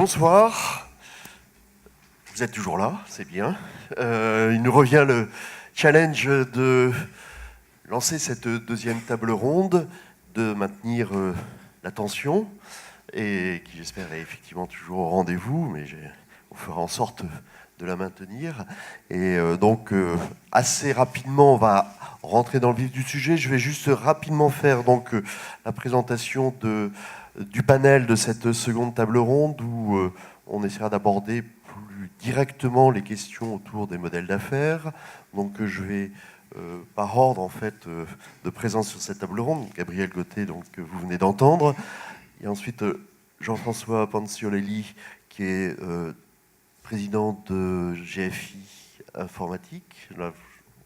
Bonsoir. Vous êtes toujours là, c'est bien. Il nous revient le challenge de lancer cette deuxième table ronde, de maintenir l'attention, et qui j'espère est effectivement toujours au rendez-vous, mais on fera en sorte de la maintenir. Et donc, assez rapidement, on va rentrer dans le vif du sujet. Je vais juste rapidement faire donc, la présentation du panel de cette seconde table ronde, où on essaiera d'aborder plus directement les questions autour des modèles d'affaires. Donc, je vais, par ordre en fait, de présence sur cette table ronde, Gabriel Gauthier, donc, que vous venez d'entendre. Et ensuite, Jean-François Panciolelli, qui est président de GFI Informatique. Là,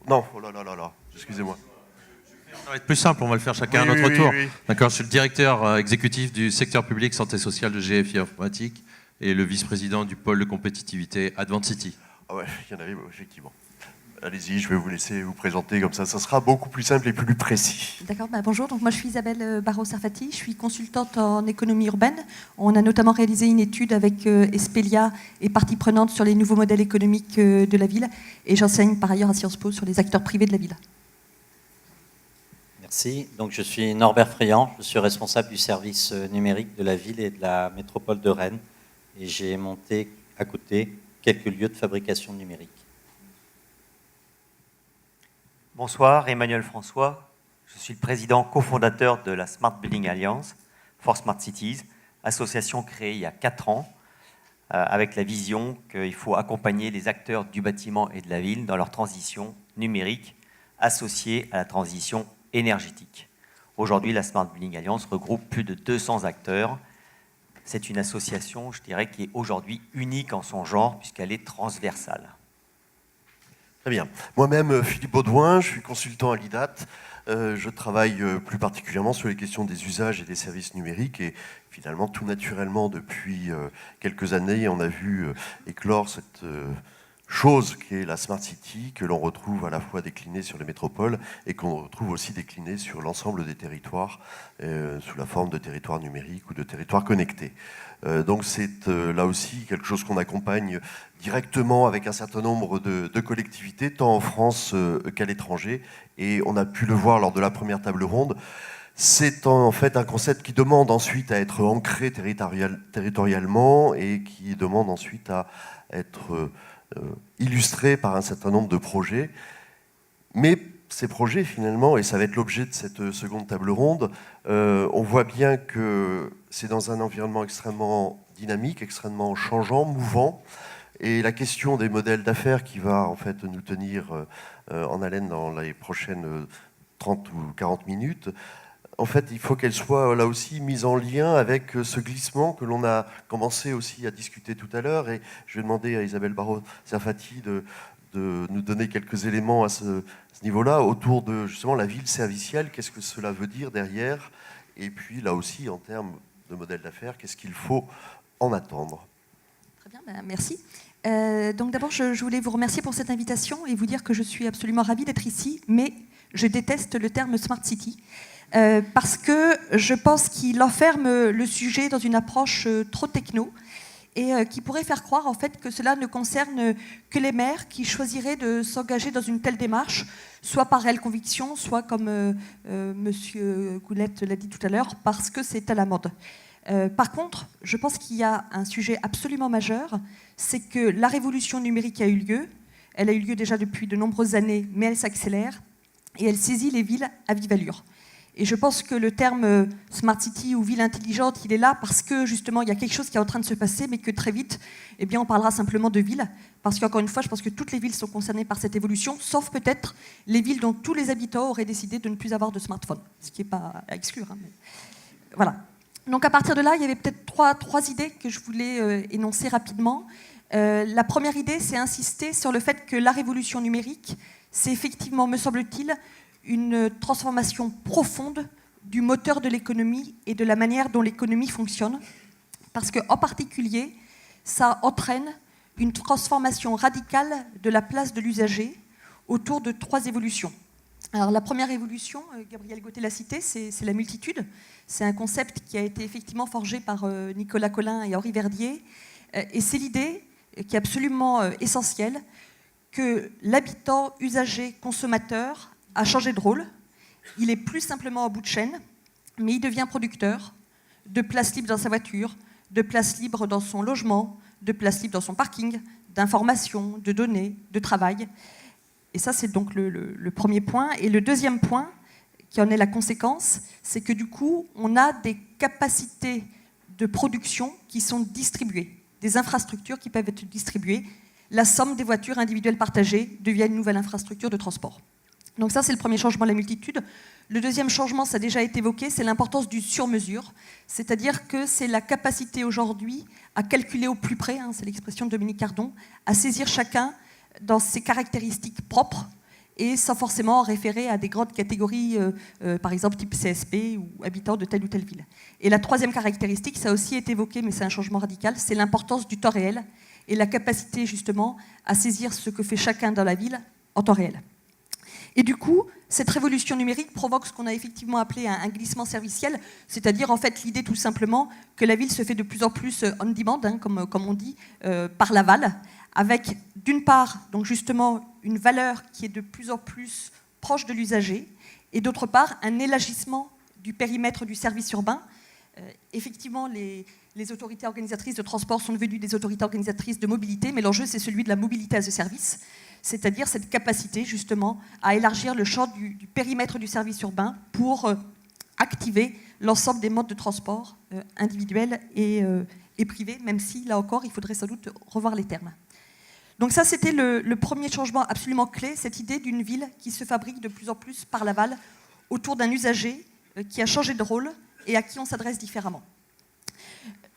non, oh là là là là, excusez-moi. Ça va être plus simple, on va le faire chacun à notre tour. Oui. D'accord, je suis le directeur exécutif du secteur public santé sociale de GFI Informatique et le vice-président du pôle de compétitivité Advancity. Ah ouais, il y en avait, effectivement. Allez-y, je vais vous laisser vous présenter, comme ça sera beaucoup plus simple et plus précis. D'accord, bonjour, donc moi je suis Isabelle Barraud-Sarfati, je suis consultante en économie urbaine. On a notamment réalisé une étude avec Espelia et parties prenantes sur les nouveaux modèles économiques de la ville, et j'enseigne par ailleurs à Sciences Po sur les acteurs privés de la ville. Merci, donc je suis Norbert Friand, je suis responsable du service numérique de la ville et de la métropole de Rennes, et j'ai monté à côté quelques lieux de fabrication numérique. Bonsoir, Emmanuel François. Je suis le président cofondateur de la Smart Building Alliance for Smart Cities, association créée il y a 4 ans, avec la vision qu'il faut accompagner les acteurs du bâtiment et de la ville dans leur transition numérique associée à la transition énergétique. Aujourd'hui, la Smart Building Alliance regroupe plus de 200 acteurs. C'est une association, je dirais, qui est aujourd'hui unique en son genre, puisqu'elle est transversale. Très bien. Moi-même, Philippe Baudouin, je suis consultant à l'IDAT. Je travaille plus particulièrement sur les questions des usages et des services numériques. Et finalement, tout naturellement, depuis quelques années, on a vu éclore cette chose qui est la Smart City, que l'on retrouve à la fois déclinée sur les métropoles et qu'on retrouve aussi déclinée sur l'ensemble des territoires, sous la forme de territoires numériques ou de territoires connectés. Donc c'est là aussi quelque chose qu'on accompagne directement avec un certain nombre de collectivités, tant en France qu'à l'étranger. Et on a pu le voir lors de la première table ronde. C'est en fait un concept qui demande ensuite à être ancré territorialement et qui demande ensuite à être illustré par un certain nombre de projets. Mais ces projets, finalement, et ça va être l'objet de cette seconde table ronde, on voit bien que c'est dans un environnement extrêmement dynamique, extrêmement changeant, mouvant, et la question des modèles d'affaires qui va en fait nous tenir en haleine dans les prochaines 30 ou 40 minutes, en fait, il faut qu'elle soit là aussi mise en lien avec ce glissement que l'on a commencé aussi à discuter tout à l'heure, et je vais demander à Isabelle Barraud-Sarfati de nous donner quelques éléments à ce niveau-là, autour de justement la ville servicielle, qu'est-ce que cela veut dire derrière, et puis là aussi en termes de modèle d'affaires, qu'est-ce qu'il faut en attendre. Très bien, merci. Donc d'abord, je voulais vous remercier pour cette invitation et vous dire que je suis absolument ravie d'être ici, mais je déteste le terme Smart City, parce que je pense qu'il enferme le sujet dans une approche trop techno, et qui pourrait faire croire en fait que cela ne concerne que les maires qui choisiraient de s'engager dans une telle démarche, soit par réelle conviction, soit comme Monsieur Goulette l'a dit tout à l'heure, parce que c'est à la mode. Par contre, je pense qu'il y a un sujet absolument majeur, c'est que la révolution numérique a eu lieu, elle a eu lieu déjà depuis de nombreuses années, mais elle s'accélère, et elle saisit les villes à vive allure. Et je pense que le terme Smart City ou ville intelligente, il est là parce que justement il y a quelque chose qui est en train de se passer, mais que très vite, eh bien, on parlera simplement de ville. Parce qu'encore une fois, je pense que toutes les villes sont concernées par cette évolution, sauf peut-être les villes dont tous les habitants auraient décidé de ne plus avoir de smartphone. Ce qui n'est pas à exclure. Hein, mais... Voilà. Donc à partir de là, il y avait peut-être trois idées que je voulais énoncer rapidement. La première idée, c'est insister sur le fait que la révolution numérique, c'est effectivement, me semble-t-il, une transformation profonde du moteur de l'économie et de la manière dont l'économie fonctionne, parce qu'en particulier, ça entraîne une transformation radicale de la place de l'usager autour de 3 évolutions. Alors la première évolution, Gabriel Gauthier l'a cité, c'est la multitude. C'est un concept qui a été effectivement forgé par Nicolas Collin et Henri Verdier, Et c'est l'idée qui est absolument essentielle, que l'habitant, usager, consommateur a changé de rôle. Il est plus simplement en bout de chaîne, mais il devient producteur de place libre dans sa voiture, de place libre dans son logement, de place libre dans son parking, d'informations, de données, de travail. Et ça, c'est donc le premier point. Et le deuxième point, qui en est la conséquence, c'est que du coup, on a des capacités de production qui sont distribuées, des infrastructures qui peuvent être distribuées. La somme des voitures individuelles partagées devient une nouvelle infrastructure de transport. Donc ça, c'est le premier changement de la multitude. Le deuxième changement, ça a déjà été évoqué, c'est l'importance du sur-mesure, c'est-à-dire que c'est la capacité aujourd'hui à calculer au plus près, c'est l'expression de Dominique Cardon, à saisir chacun dans ses caractéristiques propres et sans forcément référer à des grandes catégories, par exemple type CSP ou habitants de telle ou telle ville. Et la troisième caractéristique, ça a aussi été évoqué, mais c'est un changement radical, c'est l'importance du temps réel et la capacité justement à saisir ce que fait chacun dans la ville en temps réel. Et du coup, cette révolution numérique provoque ce qu'on a effectivement appelé un glissement serviciel, c'est-à-dire en fait l'idée tout simplement que la ville se fait de plus en plus on-demand, comme on dit, par l'aval, avec d'une part donc justement une valeur qui est de plus en plus proche de l'usager, et d'autre part un élargissement du périmètre du service urbain. Effectivement, les autorités organisatrices de transport sont devenues des autorités organisatrices de mobilité, mais l'enjeu c'est celui de la mobilité as a service, c'est-à-dire cette capacité justement à élargir le champ du périmètre du service urbain pour activer l'ensemble des modes de transport individuels et privés, même si, là encore, il faudrait sans doute revoir les termes. Donc ça, c'était le premier changement absolument clé, cette idée d'une ville qui se fabrique de plus en plus par l'aval autour d'un usager qui a changé de rôle et à qui on s'adresse différemment.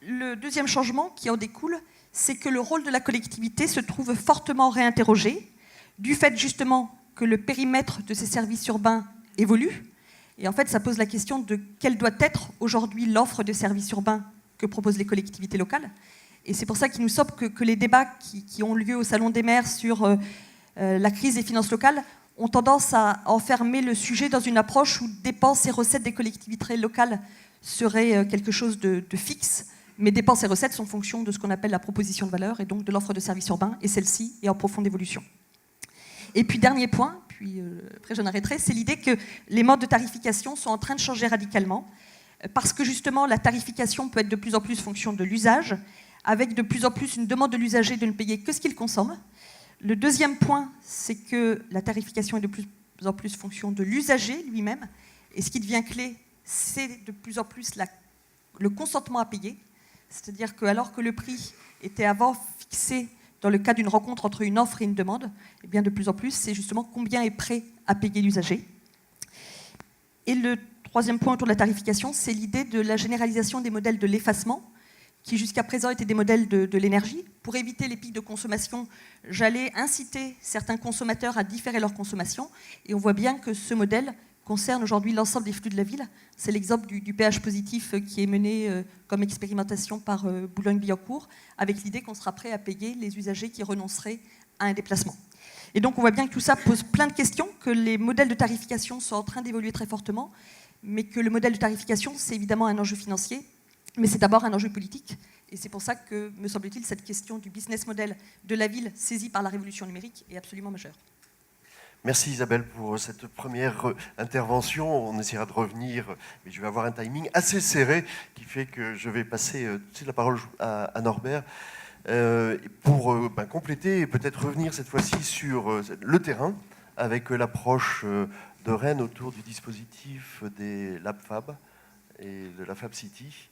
Le deuxième changement qui en découle, c'est que le rôle de la collectivité se trouve fortement réinterrogé, du fait justement que le périmètre de ces services urbains évolue. Et en fait, ça pose la question de quelle doit être aujourd'hui l'offre de services urbains que proposent les collectivités locales. Et c'est pour ça qu'il nous semble que les débats qui ont lieu au Salon des maires sur la crise des finances locales ont tendance à enfermer le sujet dans une approche où dépenses et recettes des collectivités locales seraient quelque chose de fixe, mais dépenses et recettes sont en fonction de ce qu'on appelle la proposition de valeur et donc de l'offre de services urbains, et celle-ci est en profonde évolution. Et puis dernier point, puis après j'en arrêterai, c'est l'idée que les modes de tarification sont en train de changer radicalement, parce que justement la tarification peut être de plus en plus fonction de l'usage, avec de plus en plus une demande de l'usager de ne payer que ce qu'il consomme. Le deuxième point, c'est que la tarification est de plus en plus fonction de l'usager lui-même, et ce qui devient clé, c'est de plus en plus le consentement à payer, c'est-à-dire que alors que le prix était avant fixé dans le cas d'une rencontre entre une offre et une demande, eh bien de plus en plus, c'est justement combien est prêt à payer l'usager. Et le troisième point autour de la tarification, c'est l'idée de la généralisation des modèles de l'effacement, qui jusqu'à présent étaient des modèles de l'énergie. Pour éviter les pics de consommation, j'allais inciter certains consommateurs à différer leur consommation, et on voit bien que ce modèle concerne aujourd'hui l'ensemble des flux de la ville. C'est l'exemple du péage positif qui est mené comme expérimentation par Boulogne-Billancourt, avec l'idée qu'on sera prêt à payer les usagers qui renonceraient à un déplacement. Et donc on voit bien que tout ça pose plein de questions, que les modèles de tarification sont en train d'évoluer très fortement, mais que le modèle de tarification, c'est évidemment un enjeu financier, mais c'est d'abord un enjeu politique. Et c'est pour ça que, me semble-t-il, cette question du business model de la ville saisie par la révolution numérique est absolument majeure. Merci Isabelle pour cette première intervention. On essaiera de revenir, mais je vais avoir un timing assez serré qui fait que je vais passer la parole à Norbert pour compléter et peut-être revenir cette fois-ci sur le terrain avec l'approche de Rennes autour du dispositif des LabFab et de la Fab City,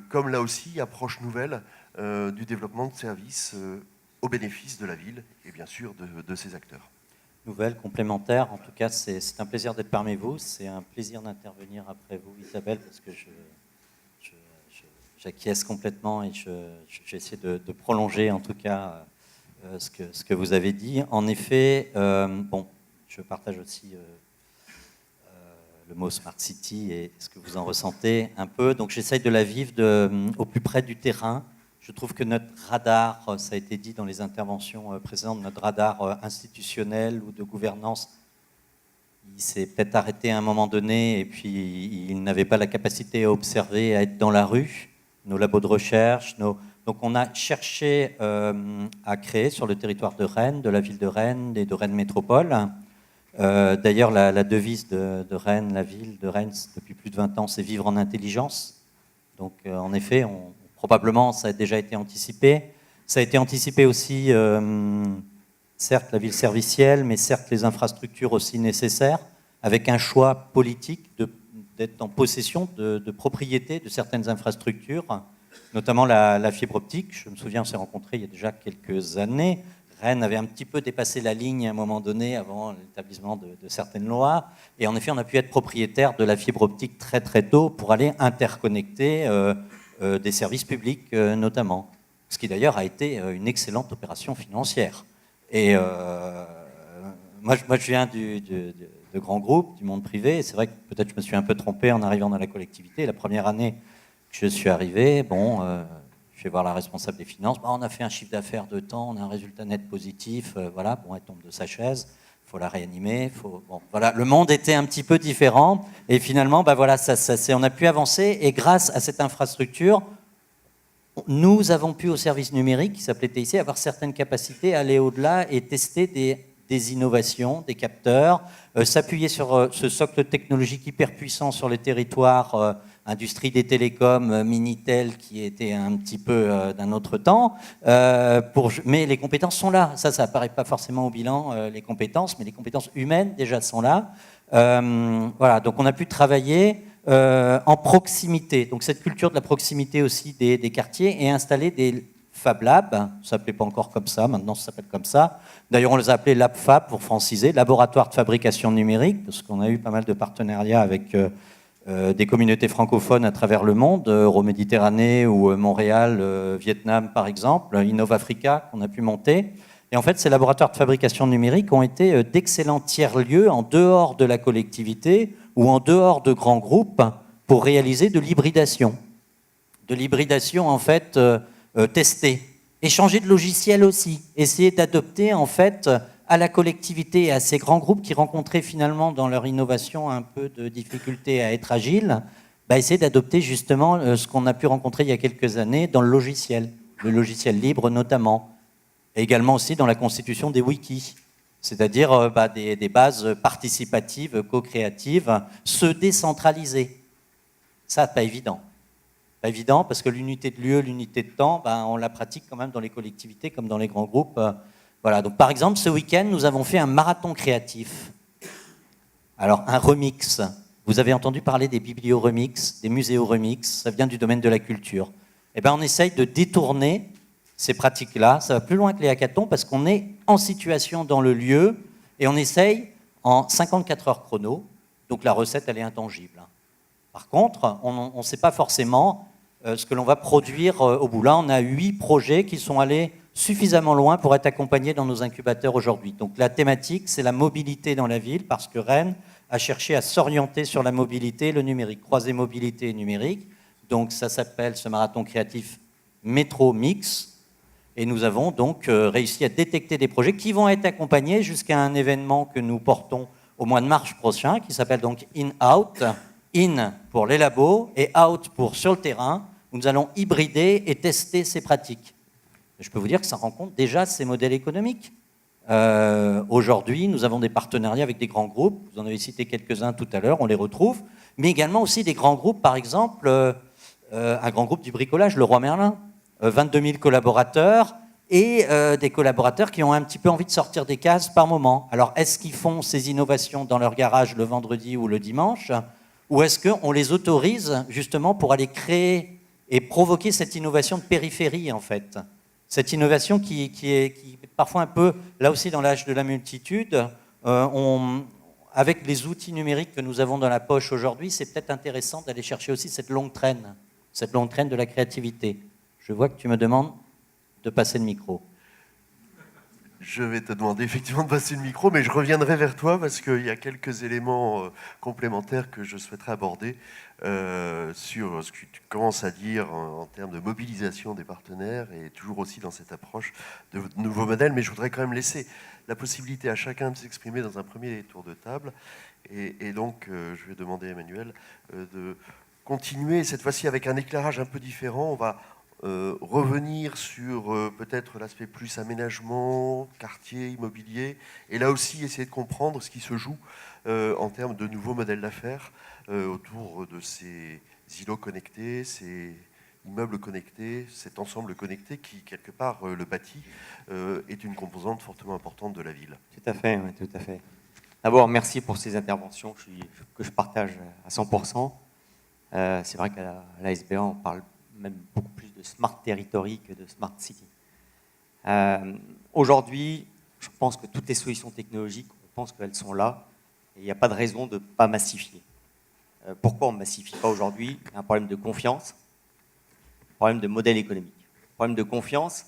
comme là aussi approche nouvelle du développement de services au bénéfice de la ville et bien sûr de ses acteurs. Nouvelle, complémentaire. En tout cas, c'est un plaisir d'être parmi vous. C'est un plaisir d'intervenir après vous, Isabelle, parce que j'acquiesce complètement et j'essaie de prolonger, en tout cas, ce que vous avez dit. En effet, je partage aussi le mot Smart City et ce que vous en ressentez un peu. Donc, j'essaye de la vivre au plus près du terrain. Je trouve que notre radar, ça a été dit dans les interventions précédentes, notre radar institutionnel ou de gouvernance, il s'est peut-être arrêté à un moment donné et puis il n'avait pas la capacité à observer, à être dans la rue, nos labos de recherche, nos Donc on a cherché à créer sur le territoire de Rennes, de la ville de Rennes et de Rennes Métropole. D'ailleurs, la devise de Rennes, la ville de Rennes, depuis plus de 20 ans, c'est vivre en intelligence. Donc en effet, probablement ça a déjà été anticipé. Ça a été anticipé aussi, certes la ville servicielle, mais certes les infrastructures aussi nécessaires, avec un choix politique d'être en possession de propriété de certaines infrastructures, notamment la fibre optique. Je me souviens, on s'est rencontrés il y a déjà quelques années. Rennes avait un petit peu dépassé la ligne à un moment donné avant l'établissement de certaines lois. Et en effet, on a pu être propriétaire de la fibre optique très très tôt pour aller interconnecter des services publics notamment. Ce qui d'ailleurs a été une excellente opération financière. Et moi, je viens de grands groupes, du monde privé. Et c'est vrai que peut-être je me suis un peu trompé en arrivant dans la collectivité. La première année que je suis arrivé, je vais voir la responsable des finances. On a fait un chiffre d'affaires de temps, on a un résultat net positif. Voilà, elle tombe de sa chaise. Il faut la réanimer. Voilà, le monde était un petit peu différent. Et finalement, on a pu avancer. Et grâce à cette infrastructure, nous avons pu, au service numérique, qui s'appelait TIC, avoir certaines capacités, aller au-delà et tester des innovations, des capteurs, s'appuyer sur ce socle technologique hyper puissant sur les territoires, industrie des télécoms, Minitel, qui était un petit peu d'un autre temps. Mais les compétences sont là. Ça apparaît pas forcément au bilan, les compétences, mais les compétences humaines déjà sont là. Voilà, donc on a pu travailler en proximité. Donc cette culture de la proximité aussi des quartiers et installer des Fab Labs. Ça ne s'appelait pas encore comme ça, maintenant ça s'appelle comme ça. D'ailleurs, on les a appelés Lab Fab pour franciser, laboratoire de fabrication numérique, parce qu'on a eu pas mal de partenariats avec des communautés francophones à travers le monde, Euroméditerranée ou Montréal, Vietnam par exemple, Innov Africa qu'on a pu monter. Et en fait, ces laboratoires de fabrication numérique ont été d'excellents tiers-lieux en dehors de la collectivité ou en dehors de grands groupes pour réaliser de l'hybridation. De l'hybridation, en fait, testée. Et changer de logiciel aussi. Essayer d'adopter, en fait, à la collectivité et à ces grands groupes qui rencontraient finalement dans leur innovation un peu de difficulté à être agiles, essayer d'adopter justement ce qu'on a pu rencontrer il y a quelques années dans le logiciel libre notamment. Et également aussi dans la constitution des wikis, c'est-à-dire des bases participatives, co-créatives, se décentraliser. Ça, pas évident. Pas évident parce que l'unité de lieu, l'unité de temps, on la pratique quand même dans les collectivités comme dans les grands groupes. Voilà. Donc, par exemple, ce week-end, nous avons fait un marathon créatif. Alors, un remix. Vous avez entendu parler des biblio-remix, des muséo-remix, ça vient du domaine de la culture. Eh bien, on essaye de détourner ces pratiques-là. Ça va plus loin que les hackathons parce qu'on est en situation dans le lieu et on essaye en 54 heures chrono. Donc, la recette, elle est intangible. Par contre, on ne sait pas forcément ce que l'on va produire au bout. Là, on a 8 projets qui sont allés suffisamment loin pour être accompagnés dans nos incubateurs aujourd'hui. Donc la thématique, c'est la mobilité dans la ville, parce que Rennes a cherché à s'orienter sur la mobilité et le numérique, croiser mobilité et numérique. Donc ça s'appelle, ce marathon créatif, Métro Mix. Et nous avons donc réussi à détecter des projets qui vont être accompagnés jusqu'à un événement que nous portons au mois de mars prochain, qui s'appelle donc In-Out. In pour les labos et Out pour sur le terrain, où nous allons hybrider et tester ces pratiques. Je peux vous dire que ça rencontre déjà ces modèles économiques. Aujourd'hui, nous avons des partenariats avec des grands groupes. Vous en avez cité quelques-uns tout à l'heure, on les retrouve. Mais également aussi des grands groupes, par exemple, un grand groupe du bricolage, Leroy Merlin. 22 000 collaborateurs et des collaborateurs qui ont un petit peu envie de sortir des cases par moment. Alors, est-ce qu'ils font ces innovations dans leur garage le vendredi ou le dimanche ? Ou est-ce qu'on les autorise justement pour aller créer et provoquer cette innovation de périphérie, en fait ? Cette innovation qui est parfois un peu, là aussi dans l'âge de la multitude, avec les outils numériques que nous avons dans la poche aujourd'hui, c'est peut-être intéressant d'aller chercher aussi cette longue traîne de la créativité. Je vois que tu me demandes de passer le micro. Je vais te demander effectivement de passer le micro, mais je reviendrai vers toi parce qu'il y a quelques éléments complémentaires que je souhaiterais aborder sur ce que tu commences à dire en termes de mobilisation des partenaires et toujours aussi dans cette approche de nouveaux modèles. Mais je voudrais quand même laisser la possibilité à chacun de s'exprimer dans un premier tour de table. Et donc, je vais demander à Emmanuel de continuer, cette fois-ci avec un éclairage un peu différent. On va revenir sur peut-être l'aspect plus aménagement, quartier, immobilier, et là aussi essayer de comprendre ce qui se joue en termes de nouveaux modèles d'affaires autour de ces îlots connectés, ces immeubles connectés, cet ensemble connecté qui, quelque part, le bâti, est une composante fortement importante de la ville. Tout à fait, oui, tout à fait. D'abord, merci pour ces interventions que je partage à 100%. C'est vrai qu'à la SBA, on parle même beaucoup plus de smart territory que de smart city. Aujourd'hui, je pense que toutes les solutions technologiques, on pense qu'elles sont là, et il n'y a pas de raison de ne pas massifier. Pourquoi on ne massifie pas aujourd'hui? Il y a un problème de confiance, un problème de modèle économique. Problème de confiance,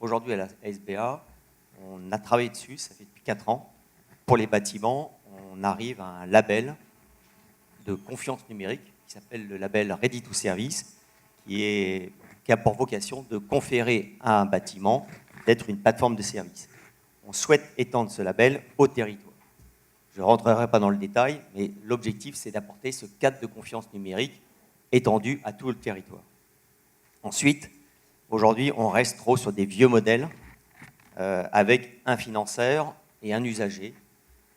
aujourd'hui à la SBA, on a travaillé dessus, ça fait depuis 4 ans. Pour les bâtiments, on arrive à un label de confiance numérique qui s'appelle le label Ready to Service, qui a pour vocation de conférer à un bâtiment d'être une plateforme de service. On souhaite étendre ce label au territoire. Je ne rentrerai pas dans le détail, mais l'objectif, c'est d'apporter ce cadre de confiance numérique étendu à tout le territoire. Ensuite, aujourd'hui, on reste trop sur des vieux modèles avec un financeur et un usager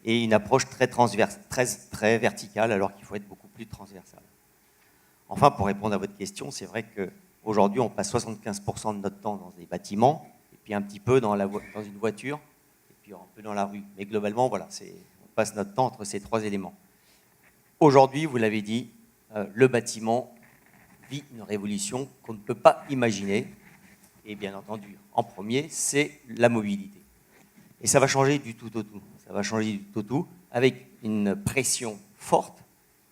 et une approche très verticale, alors qu'il faut être beaucoup plus transversal. Enfin, pour répondre à votre question, c'est vrai qu'aujourd'hui, on passe 75% de notre temps dans des bâtiments, et puis un petit peu dans une voiture, et puis un peu dans la rue. Mais globalement, voilà, on passe notre temps entre ces 3 éléments. Aujourd'hui, vous l'avez dit, le bâtiment vit une révolution qu'on ne peut pas imaginer. Et bien entendu, en premier, c'est la mobilité. Et ça va changer du tout au tout. Ça va changer du tout au tout avec une pression forte,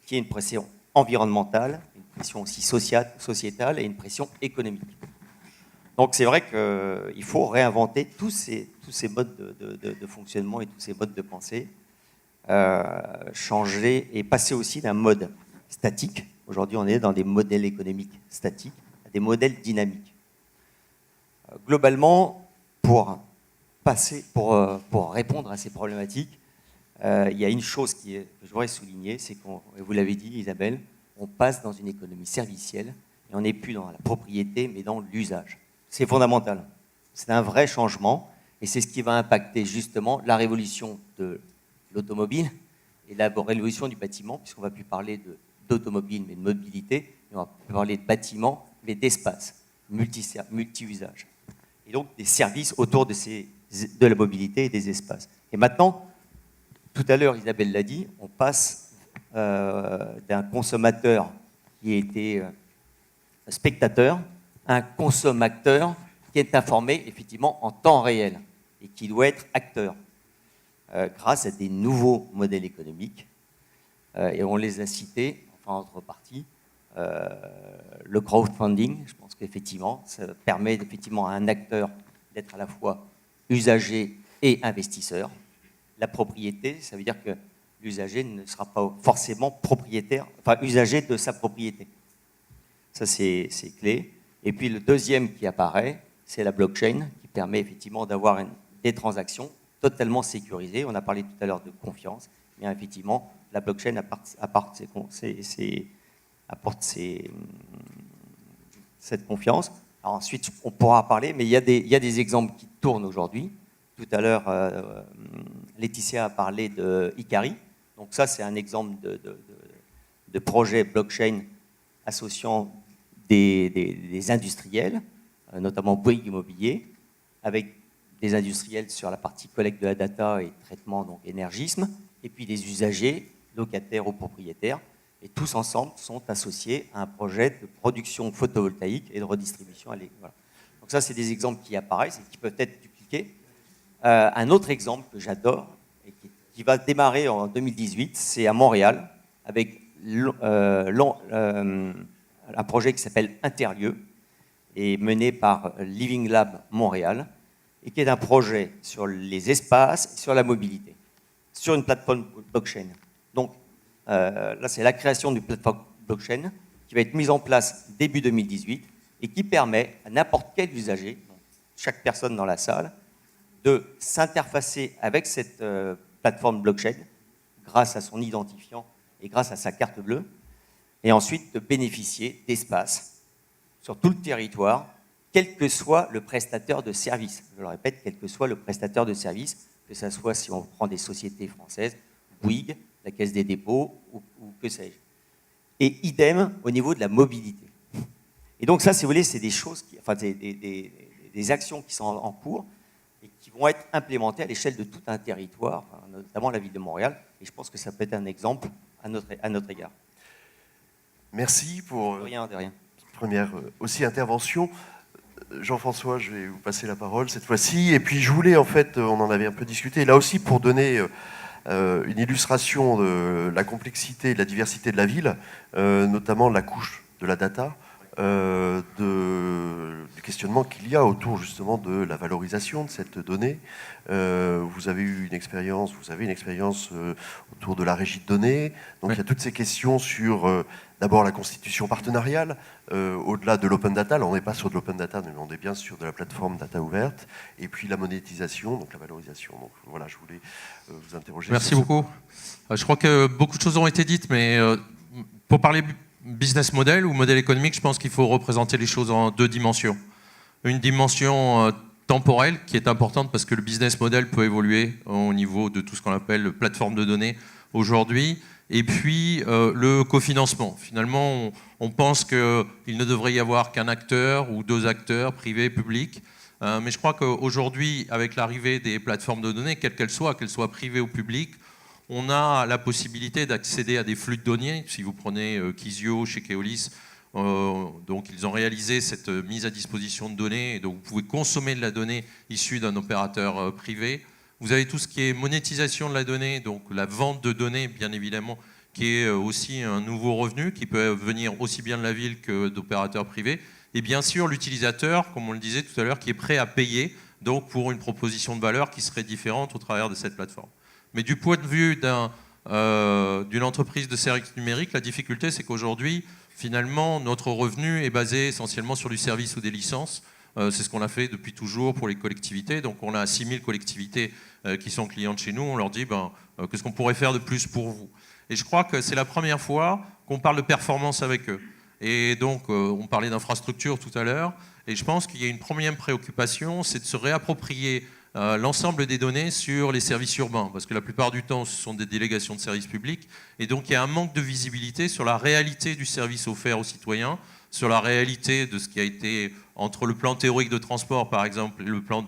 qui est une pression environnementale, une pression aussi sociétale et une pression économique. Donc c'est vrai qu'il faut réinventer tous ces modes de fonctionnement et tous ces modes de pensée, changer et passer aussi d'un mode statique. Aujourd'hui, on est dans des modèles économiques statiques à des modèles dynamiques. Globalement, pour répondre à ces problématiques, il y a une chose que je voudrais souligner, c'est vous l'avez dit Isabelle, on passe dans une économie servicielle et on n'est plus dans la propriété mais dans l'usage. C'est fondamental. C'est un vrai changement et c'est ce qui va impacter justement la révolution de l'automobile et la révolution du bâtiment, puisqu'on ne va plus parler d'automobile mais de mobilité, et on va plus parler de bâtiment mais d'espace, multi-usage. Et donc des services autour de la mobilité et des espaces. Et maintenant, tout à l'heure, Isabelle l'a dit, on passe d'un consommateur qui était spectateur à un consommateur qui est informé effectivement en temps réel et qui doit être acteur grâce à des nouveaux modèles économiques. Et on les a cités, enfin en contrepartie, le crowdfunding, je pense qu'effectivement, ça permet effectivement à un acteur d'être à la fois usager et investisseur. La propriété, ça veut dire que l'usager ne sera pas forcément propriétaire, enfin usager de sa propriété. Ça, c'est clé. Et puis le deuxième qui apparaît, c'est la blockchain, qui permet effectivement d'avoir des transactions totalement sécurisées. On a parlé tout à l'heure de confiance, mais effectivement, la blockchain apporte cette confiance. Alors ensuite, on pourra parler, mais il y a des exemples qui tournent aujourd'hui. Tout à l'heure, Laetitia a parlé de Icari. Donc ça, c'est un exemple de projet blockchain associant des industriels, notamment Bouygues Immobilier, avec des industriels sur la partie collecte de la data et traitement, donc énergisme, et puis des usagers, locataires ou propriétaires, et tous ensemble sont associés à un projet de production photovoltaïque et de redistribution. Voilà. Donc ça, c'est des exemples qui apparaissent et qui peuvent être dupliqués. Un autre exemple que j'adore et qui va démarrer en 2018, c'est à Montréal, avec un projet qui s'appelle Interlieu, et mené par Living Lab Montréal, et qui est un projet sur les espaces et sur la mobilité, sur une plateforme blockchain. Donc là, c'est la création d'une plateforme blockchain qui va être mise en place début 2018 et qui permet à n'importe quel usager, donc chaque personne dans la salle, de s'interfacer avec cette plateforme blockchain grâce à son identifiant et grâce à sa carte bleue, et ensuite de bénéficier d'espaces sur tout le territoire, quel que soit le prestataire de service. Je le répète, quel que soit le prestataire de service, que ce soit si on prend des sociétés françaises, Bouygues, la Caisse des dépôts ou que sais-je. Et idem au niveau de la mobilité. Et donc ça, si vous voulez, c'est des choses, des actions qui sont en cours et qui vont être implémentées à l'échelle de tout un territoire, notamment la ville de Montréal. Et je pense que ça peut être un exemple à notre égard. Merci pour De rien. première aussi intervention. Jean-François, je vais vous passer la parole cette fois-ci. Et puis je voulais, en fait, on en avait un peu discuté, là aussi pour donner une illustration de la complexité et de la diversité de la ville, notamment la couche de la data, du questionnement qu'il y a autour justement de la valorisation de cette donnée. Vous avez une expérience autour de la régie de données. Donc oui. Il y a toutes ces questions sur d'abord la constitution partenariale, au-delà de l'open data. Là, on n'est pas sur de l'open data, mais on est bien sur de la plateforme data ouverte. Et puis la monétisation, donc la valorisation. Donc voilà, je voulais vous interroger. Merci beaucoup. Je crois que beaucoup de choses ont été dites, mais pour parler business model ou modèle économique, je pense qu'il faut représenter les choses en deux dimensions. Une dimension temporelle qui est importante parce que le business model peut évoluer au niveau de tout ce qu'on appelle plateforme de données aujourd'hui. Et puis le cofinancement. Finalement, on pense qu'il ne devrait y avoir qu'un acteur ou deux acteurs, privés, publics. Mais je crois qu'aujourd'hui, avec l'arrivée des plateformes de données, quelles qu'elles soient privées ou publiques, on a la possibilité d'accéder à des flux de données. Si vous prenez Kizio chez Keolis, donc ils ont réalisé cette mise à disposition de données. Et donc vous pouvez consommer de la donnée issue d'un opérateur privé. Vous avez tout ce qui est monétisation de la donnée, donc la vente de données, bien évidemment, qui est aussi un nouveau revenu qui peut venir aussi bien de la ville que d'opérateurs privés. Et bien sûr, l'utilisateur, comme on le disait tout à l'heure, qui est prêt à payer donc pour une proposition de valeur qui serait différente au travers de cette plateforme. Mais du point de vue d'une entreprise de services numériques, la difficulté, c'est qu'aujourd'hui, finalement, notre revenu est basé essentiellement sur du service ou des licences. C'est ce qu'on a fait depuis toujours pour les collectivités. Donc on a 6000 collectivités qui sont clientes chez nous. On leur dit qu'est-ce qu'on pourrait faire de plus pour vous. Et je crois que c'est la première fois qu'on parle de performance avec eux. Et donc on parlait d'infrastructure tout à l'heure. Et je pense qu'il y a une première préoccupation, c'est de se réapproprier l'ensemble des données sur les services urbains, parce que la plupart du temps, ce sont des délégations de services publics, et donc il y a un manque de visibilité sur la réalité du service offert aux citoyens, sur la réalité de ce qui a été entre le plan théorique de transport, par exemple, et le plan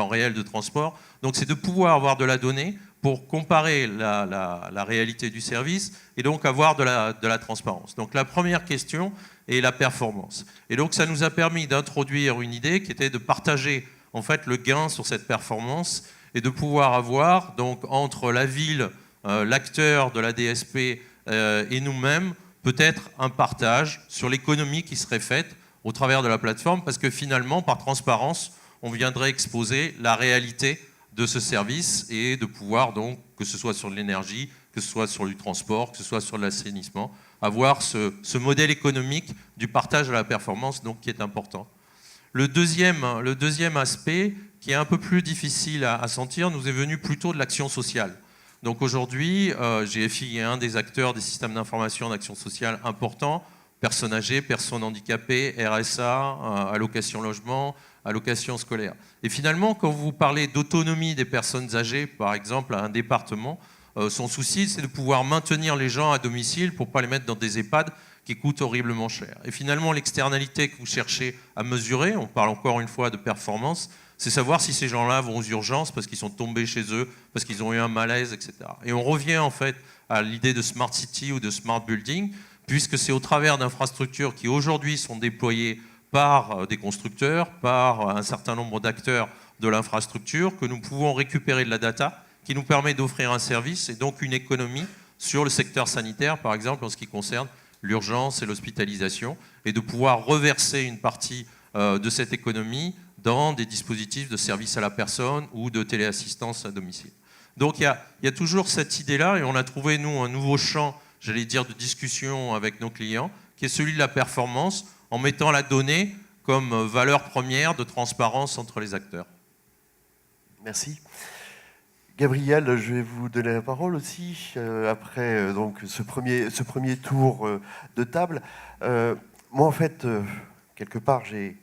réel de transport. Donc c'est de pouvoir avoir de la donnée pour comparer la réalité du service et donc avoir de la transparence. Donc la première question est la performance. Et donc ça nous a permis d'introduire une idée qui était de partager en fait le gain sur cette performance et de pouvoir avoir donc entre la ville, l'acteur de la DSP et nous-mêmes peut-être un partage sur l'économie qui serait faite au travers de la plateforme, parce que finalement par transparence on viendrait exposer la réalité de ce service et de pouvoir donc, que ce soit sur l'énergie, que ce soit sur du transport, que ce soit sur l'assainissement, avoir ce modèle économique du partage de la performance donc, qui est important. Le deuxième aspect, qui est un peu plus difficile à sentir, nous est venu plutôt de l'action sociale. Donc aujourd'hui, GFI est un des acteurs des systèmes d'information d'action sociale importants, personnes âgées, personnes handicapées, RSA, allocation logement, allocation scolaire. Et finalement, quand vous parlez d'autonomie des personnes âgées, par exemple, à un département, son souci, c'est de pouvoir maintenir les gens à domicile pour ne pas les mettre dans des EHPAD qui coûtent horriblement cher. Et finalement, l'externalité que vous cherchez à mesurer, on parle encore une fois de performance, c'est savoir si ces gens-là vont aux urgences parce qu'ils sont tombés chez eux, parce qu'ils ont eu un malaise, etc. Et on revient en fait à l'idée de Smart City ou de Smart Building, puisque c'est au travers d'infrastructures qui aujourd'hui sont déployées par des constructeurs, par un certain nombre d'acteurs de l'infrastructure, que nous pouvons récupérer de la data qui nous permet d'offrir un service et donc une économie sur le secteur sanitaire, par exemple, en ce qui concerne l'urgence et l'hospitalisation, et de pouvoir reverser une partie de cette économie dans des dispositifs de service à la personne ou de téléassistance à domicile. Donc il y a toujours cette idée-là, et on a trouvé, nous, un nouveau champ, j'allais dire, de discussion avec nos clients, qui est celui de la performance, en mettant la donnée comme valeur première de transparence entre les acteurs. Merci. Gabriel, je vais vous donner la parole aussi, après donc, ce premier tour de table. moi, en fait, quelque part, du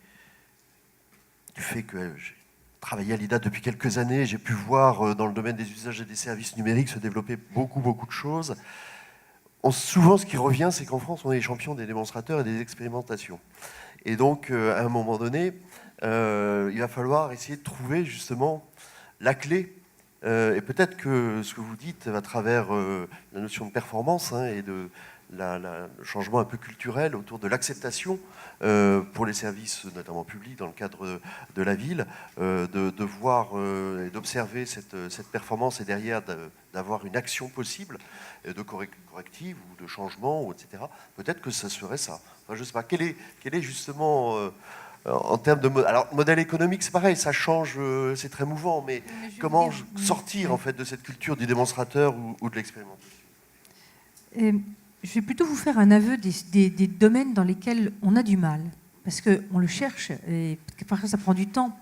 fait que j'ai travaillé à l'IDAT depuis quelques années, j'ai pu voir dans le domaine des usages et des services numériques se développer beaucoup de choses. Souvent, ce qui revient, c'est qu'en France, on est les champions des démonstrateurs et des expérimentations. Et donc, à un moment donné, il va falloir essayer de trouver justement la clé. Et peut-être que ce que vous dites à travers la notion de performance et de le changement un peu culturel autour de l'acceptation pour les services, notamment publics, dans le cadre de la ville, de voir et d'observer cette performance et derrière d'avoir une action possible de corrective ou de changement, etc. Peut-être que ça serait ça. Enfin, je ne sais pas. Quel est justement... en termes de alors, modèle économique, c'est pareil, ça change, c'est très mouvant, mais comment sortir en fait de cette culture du démonstrateur ou de l'expérimentation? Je vais plutôt vous faire un aveu des domaines dans lesquels on a du mal, parce qu'on le cherche, et parfois ça prend du temps.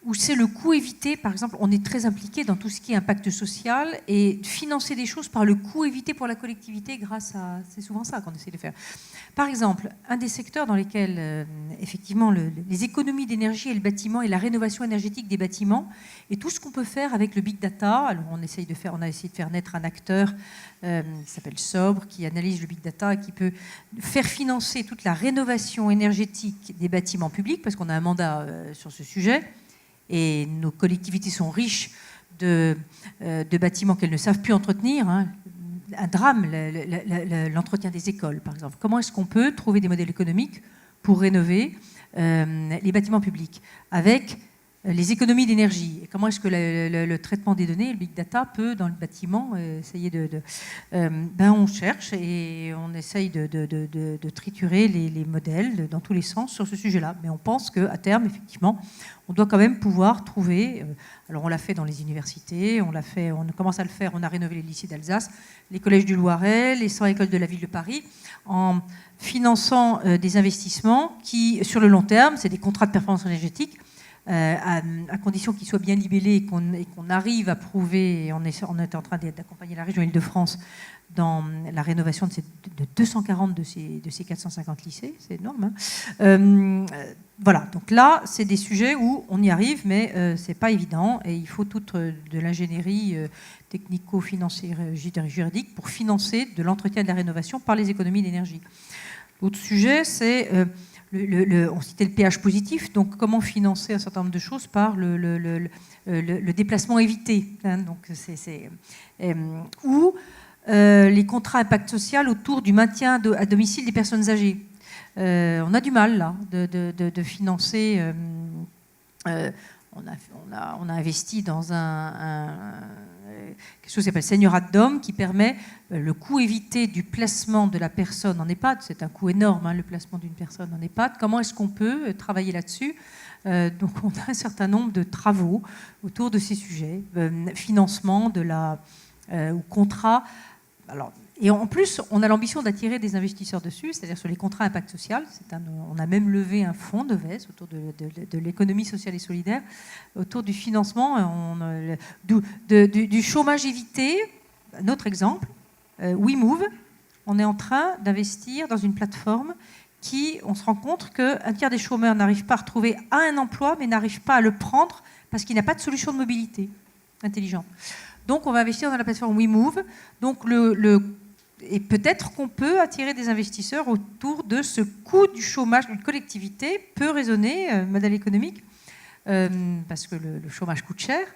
Où c'est le coût évité, par exemple, on est très impliqué dans tout ce qui est impact social et financer des choses par le coût évité pour la collectivité grâce à... C'est souvent ça qu'on essaie de faire. Par exemple, un des secteurs dans lesquels, effectivement, les économies d'énergie et le bâtiment et la rénovation énergétique des bâtiments et tout ce qu'on peut faire avec le big data. Alors, on a essayé de faire naître un acteur qui s'appelle Sobre, qui analyse le big data et qui peut faire financer toute la rénovation énergétique des bâtiments publics, parce qu'on a un mandat sur ce sujet. Et nos collectivités sont riches de bâtiments qu'elles ne savent plus entretenir. Un drame, l'entretien des écoles, par exemple. Comment est-ce qu'on peut trouver des modèles économiques pour rénover les bâtiments publics avec les économies d'énergie? Et comment est-ce que le traitement des données, le big data, peut, dans le bâtiment, essayer on cherche et on essaye de triturer les modèles dans tous les sens sur ce sujet-là. Mais on pense qu'à terme, effectivement, on doit quand même pouvoir trouver... alors on l'a fait dans les universités, on commence à le faire, on a rénové les lycées d'Alsace, les collèges du Loiret, les 100 écoles de la ville de Paris, en finançant des investissements qui, sur le long terme, c'est des contrats de performance énergétique, à condition qu'ils soient bien libellés et qu'on arrive à prouver, et on est en train d'accompagner la région Île-de-France dans la rénovation de 240 de ces 450 lycées, c'est énorme. Voilà, donc là, c'est des sujets où on y arrive, mais c'est pas évident, et il faut toute de l'ingénierie technico-financière, juridique pour financer de l'entretien et de la rénovation par les économies d'énergie. L'autre sujet, c'est... on citait le péage positif, donc comment financer un certain nombre de choses par le déplacement évité. Donc ou les contrats impact social autour du maintien à domicile des personnes âgées. On a du mal là de financer. On a investi dans quelque chose qui s'appelle Seignorat d'Homme, qui permet le coût évité du placement de la personne en EHPAD. C'est un coût énorme, le placement d'une personne en EHPAD. Comment est-ce qu'on peut travailler là-dessus? Donc on a un certain nombre de travaux autour de ces sujets. Financement ou contrat. Alors, et en plus, on a l'ambition d'attirer des investisseurs dessus, c'est-à-dire sur les contrats impact social. On a même levé un fonds de VES autour de l'économie sociale et solidaire, autour du financement du chômage évité. Un autre exemple, WeMove, on est en train d'investir dans une plateforme on se rend compte qu'un tiers des chômeurs n'arrivent pas à retrouver un emploi, mais n'arrivent pas à le prendre parce qu'il n'y a pas de solution de mobilité intelligente. Donc on va investir dans la plateforme WeMove. Donc et peut-être qu'on peut attirer des investisseurs autour de ce coût du chômage d'une collectivité, peut raisonner, modèle économique, parce que le chômage coûte cher.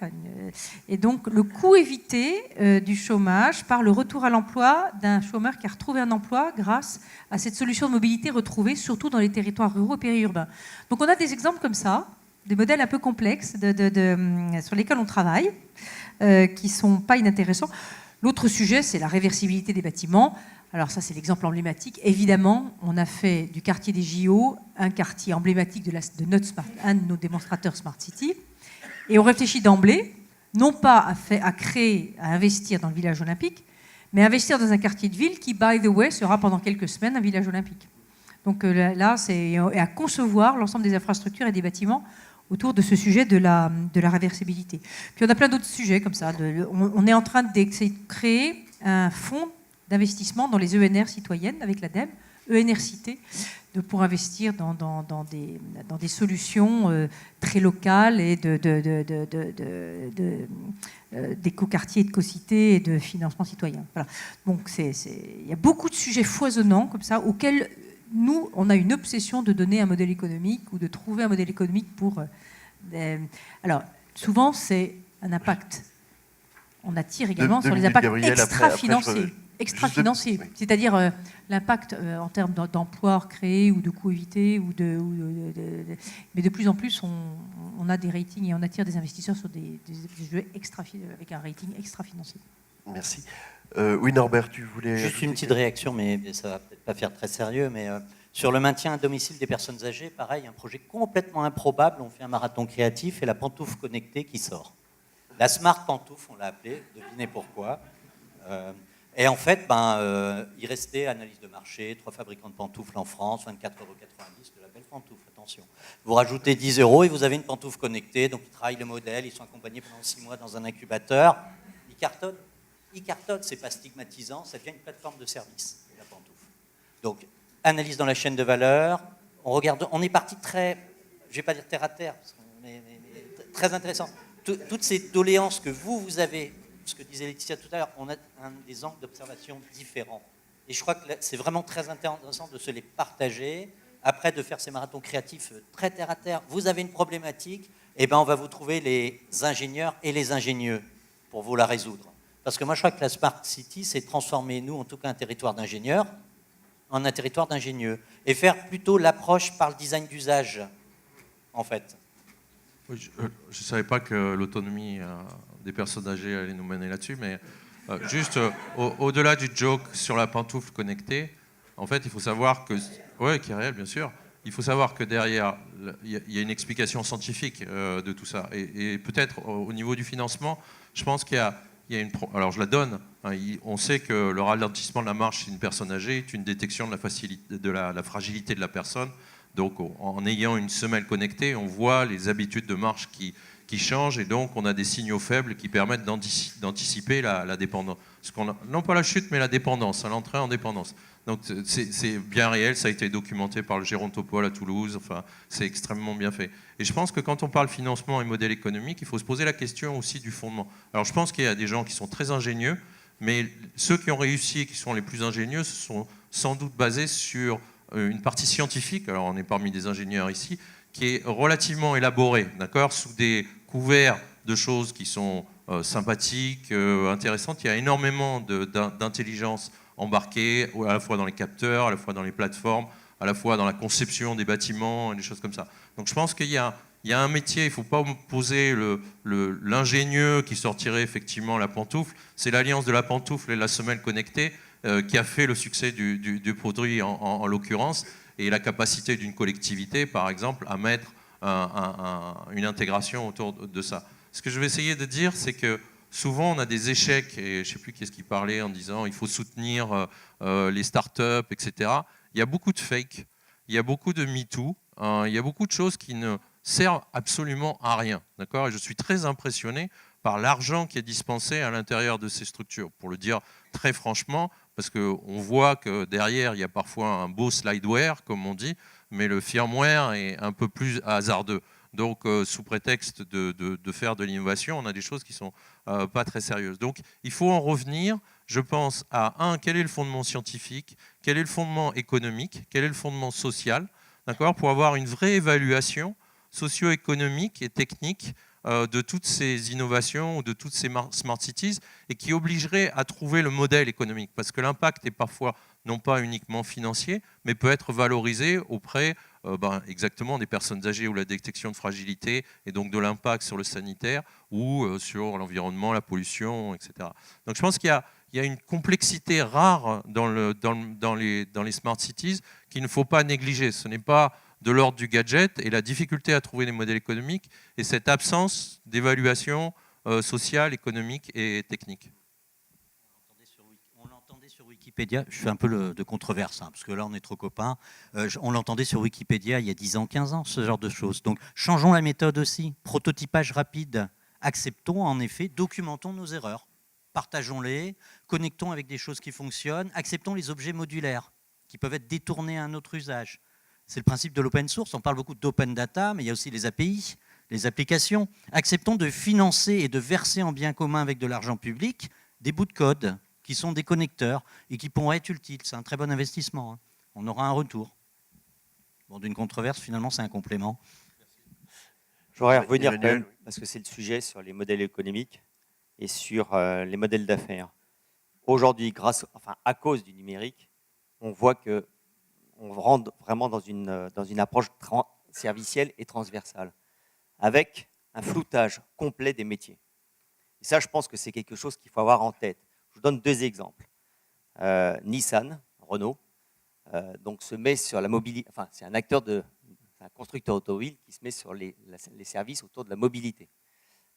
Et donc le coût évité du chômage par le retour à l'emploi d'un chômeur qui a retrouvé un emploi grâce à cette solution de mobilité retrouvée, surtout dans les territoires ruraux et périurbains. Donc on a des exemples comme ça, des modèles un peu complexes sur lesquels on travaille, qui ne sont pas inintéressants. L'autre sujet, c'est la réversibilité des bâtiments. Alors ça, c'est l'exemple emblématique. Évidemment, on a fait du quartier des JO un quartier emblématique un de nos démonstrateurs Smart City. Et on réfléchit d'emblée, non pas à investir dans le village olympique, mais à investir dans un quartier de ville qui, by the way, sera pendant quelques semaines un village olympique. Donc là, c'est à concevoir l'ensemble des infrastructures et des bâtiments autour de ce sujet de la réversibilité. Puis on a plein d'autres sujets comme ça. On est en train d'essayer de créer un fonds d'investissement dans les ENR citoyennes avec l'ADEME, ENR-Cité, pour investir dans des solutions très locales et d'éco-quartiers, de co-cités et de financement citoyen. Voilà. Donc il y a beaucoup de sujets foisonnants comme ça auxquels nous, on a une obsession de donner un modèle économique ou de trouver un modèle économique pour... alors, souvent, c'est un impact. On attire également sur les impacts extra-financiers. Extra-financiers, oui. C'est-à-dire l'impact en termes d'emplois créés ou de coûts évités. Mais de plus en plus, on a des ratings et on attire des investisseurs sur des jeux avec un rating extra-financier. Merci. Oui, Norbert, tu voulais... Juste une petite réaction, mais ça ne va peut-être pas faire très sérieux, mais sur le maintien à domicile des personnes âgées, pareil, un projet complètement improbable. On fait un marathon créatif et la pantoufle connectée qui sort. La Smart Pantoufle, on l'a appelée, devinez pourquoi. Et en fait, il restait analyse de marché, 3 fabricants de pantoufles en France, 24,90 € de la belle pantoufle, attention. Vous rajoutez 10 € et vous avez une pantoufle connectée, donc ils travaillent le modèle, ils sont accompagnés pendant 6 mois dans un incubateur. Ils cartonnent, c'est pas stigmatisant, ça devient une plateforme de service, la pantoufle. Donc, analyse dans la chaîne de valeur, on est parti très, je vais pas dire terre à terre, mais très intéressant. Toutes ces doléances que vous avez, ce que disait Laetitia tout à l'heure, on a des angles d'observation différents. Et je crois que c'est vraiment très intéressant de se les partager. Après, de faire ces marathons créatifs très terre à terre. Vous avez une problématique, et on va vous trouver les ingénieurs et les ingénieux pour vous la résoudre. Parce que moi, je crois que la Smart City, c'est transformer, nous, en tout cas, un territoire d'ingénieurs en un territoire d'ingénieux. Et faire plutôt l'approche par le design d'usage, en fait. Je ne savais pas que l'autonomie des personnes âgées allait nous mener là-dessus, mais juste au-delà du joke sur la pantoufle connectée, en fait, il faut savoir que... Oui, qui est réel, bien sûr. Il faut savoir que derrière, il y a une explication scientifique de tout ça. Et peut-être au niveau du financement, je pense qu'il y a une... Alors, je la donne. Hein, on sait que le ralentissement de la marche chez une personne âgée est une détection de la fragilité de la personne. Donc, en ayant une semelle connectée, on voit les habitudes de marche qui changent et donc on a des signaux faibles qui permettent d'anticiper la dépendance. Non pas la chute, mais la dépendance, l'entrée en dépendance. Donc, c'est bien réel, ça a été documenté par le Gérontopole à Toulouse, enfin, c'est extrêmement bien fait. Et je pense que quand on parle financement et modèle économique, il faut se poser la question aussi du fondement. Alors, je pense qu'il y a des gens qui sont très ingénieux, mais ceux qui ont réussi et qui sont les plus ingénieux se sont sans doute basés sur une partie scientifique, alors on est parmi des ingénieurs ici, qui est relativement élaborée, d'accord, sous des couverts de choses qui sont sympathiques, intéressantes. Il y a énormément d'intelligence embarquée, à la fois dans les capteurs, à la fois dans les plateformes, à la fois dans la conception des bâtiments et des choses comme ça. Donc je pense qu'il y a un métier, il ne faut pas opposer l'ingénieux qui sortirait effectivement la pantoufle. C'est l'alliance de la pantoufle et la semelle connectée qui a fait le succès du produit en l'occurrence, et la capacité d'une collectivité, par exemple, à mettre une intégration autour de ça. Ce que je vais essayer de dire, c'est que souvent on a des échecs, et je ne sais plus qui est-ce qui parlait en disant il faut soutenir les startups, etc. Il y a beaucoup de fake, il y a beaucoup de MeToo, il y a beaucoup de choses qui ne servent absolument à rien. D'accord ? Et je suis très impressionné par l'argent qui est dispensé à l'intérieur de ces structures, pour le dire très franchement, parce qu'on voit que derrière, il y a parfois un beau slideware, comme on dit, mais le firmware est un peu plus hasardeux. Donc, sous prétexte de faire de l'innovation, on a des choses qui ne sont pas très sérieuses. Donc, il faut en revenir, je pense, à quel est le fondement scientifique, quel est le fondement économique, quel est le fondement social, d'accord, pour avoir une vraie évaluation socio-économique et technique de toutes ces innovations ou de toutes ces smart cities, et qui obligerait à trouver le modèle économique, parce que l'impact est parfois non pas uniquement financier, mais peut être valorisé auprès exactement des personnes âgées, ou la détection de fragilité et donc de l'impact sur le sanitaire ou sur l'environnement, la pollution, etc. Donc je pense qu'il y a une complexité rare dans les smart cities qu'il ne faut pas négliger. Ce n'est pas de l'ordre du gadget, et la difficulté à trouver des modèles économiques et cette absence d'évaluation sociale, économique et technique. On l'entendait sur Wikipédia, je fais un peu de controverse, hein, parce que là on est trop copains, on l'entendait sur Wikipédia il y a 10 ans, 15 ans, ce genre de choses. Donc changeons la méthode aussi, prototypage rapide, acceptons en effet, documentons nos erreurs, partageons-les, connectons avec des choses qui fonctionnent, acceptons les objets modulaires, qui peuvent être détournées à un autre usage. C'est le principe de l'open source. On parle beaucoup d'open data, mais il y a aussi les API, les applications. Acceptons de financer et de verser en bien commun avec de l'argent public des bouts de code qui sont des connecteurs et qui pourront être utiles. C'est un très bon investissement. On aura un retour. Bon, d'une controverse, finalement, c'est un complément. J'aurais à revenir quand même, parce que c'est le sujet sur les modèles économiques et sur les modèles d'affaires. Aujourd'hui, à cause du numérique, on voit qu'on rentre vraiment dans une approche servicielle et transversale, avec un floutage complet des métiers. Et ça, je pense que c'est quelque chose qu'il faut avoir en tête. Je vous donne 2 exemples. Nissan, Renault, donc se met sur la mobilité. Enfin, c'est un constructeur automobile qui se met sur les services autour de la mobilité,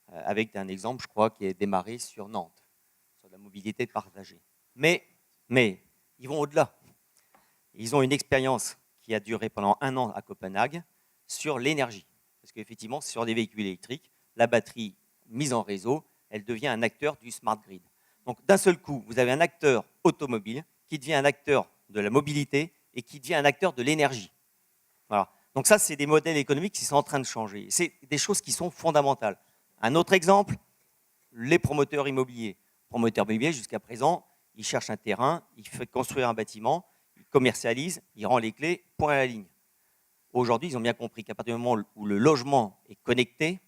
avec un exemple, je crois, qui est démarré sur Nantes, sur la mobilité partagée. Mais ils vont au-delà. Ils ont une expérience qui a duré pendant 1 an à Copenhague sur l'énergie. Parce qu'effectivement, sur des véhicules électriques, la batterie mise en réseau, elle devient un acteur du smart grid. Donc d'un seul coup, vous avez un acteur automobile qui devient un acteur de la mobilité et qui devient un acteur de l'énergie. Voilà. Donc ça, c'est des modèles économiques qui sont en train de changer. C'est des choses qui sont fondamentales. Un autre exemple, les promoteurs immobiliers. Promoteurs immobiliers, jusqu'à présent, ils cherchent un terrain, ils font construire un bâtiment, ils commercialisent, ils rendent les clés, point à la ligne. Aujourd'hui, ils ont bien compris qu'à partir du moment où le logement est connecté,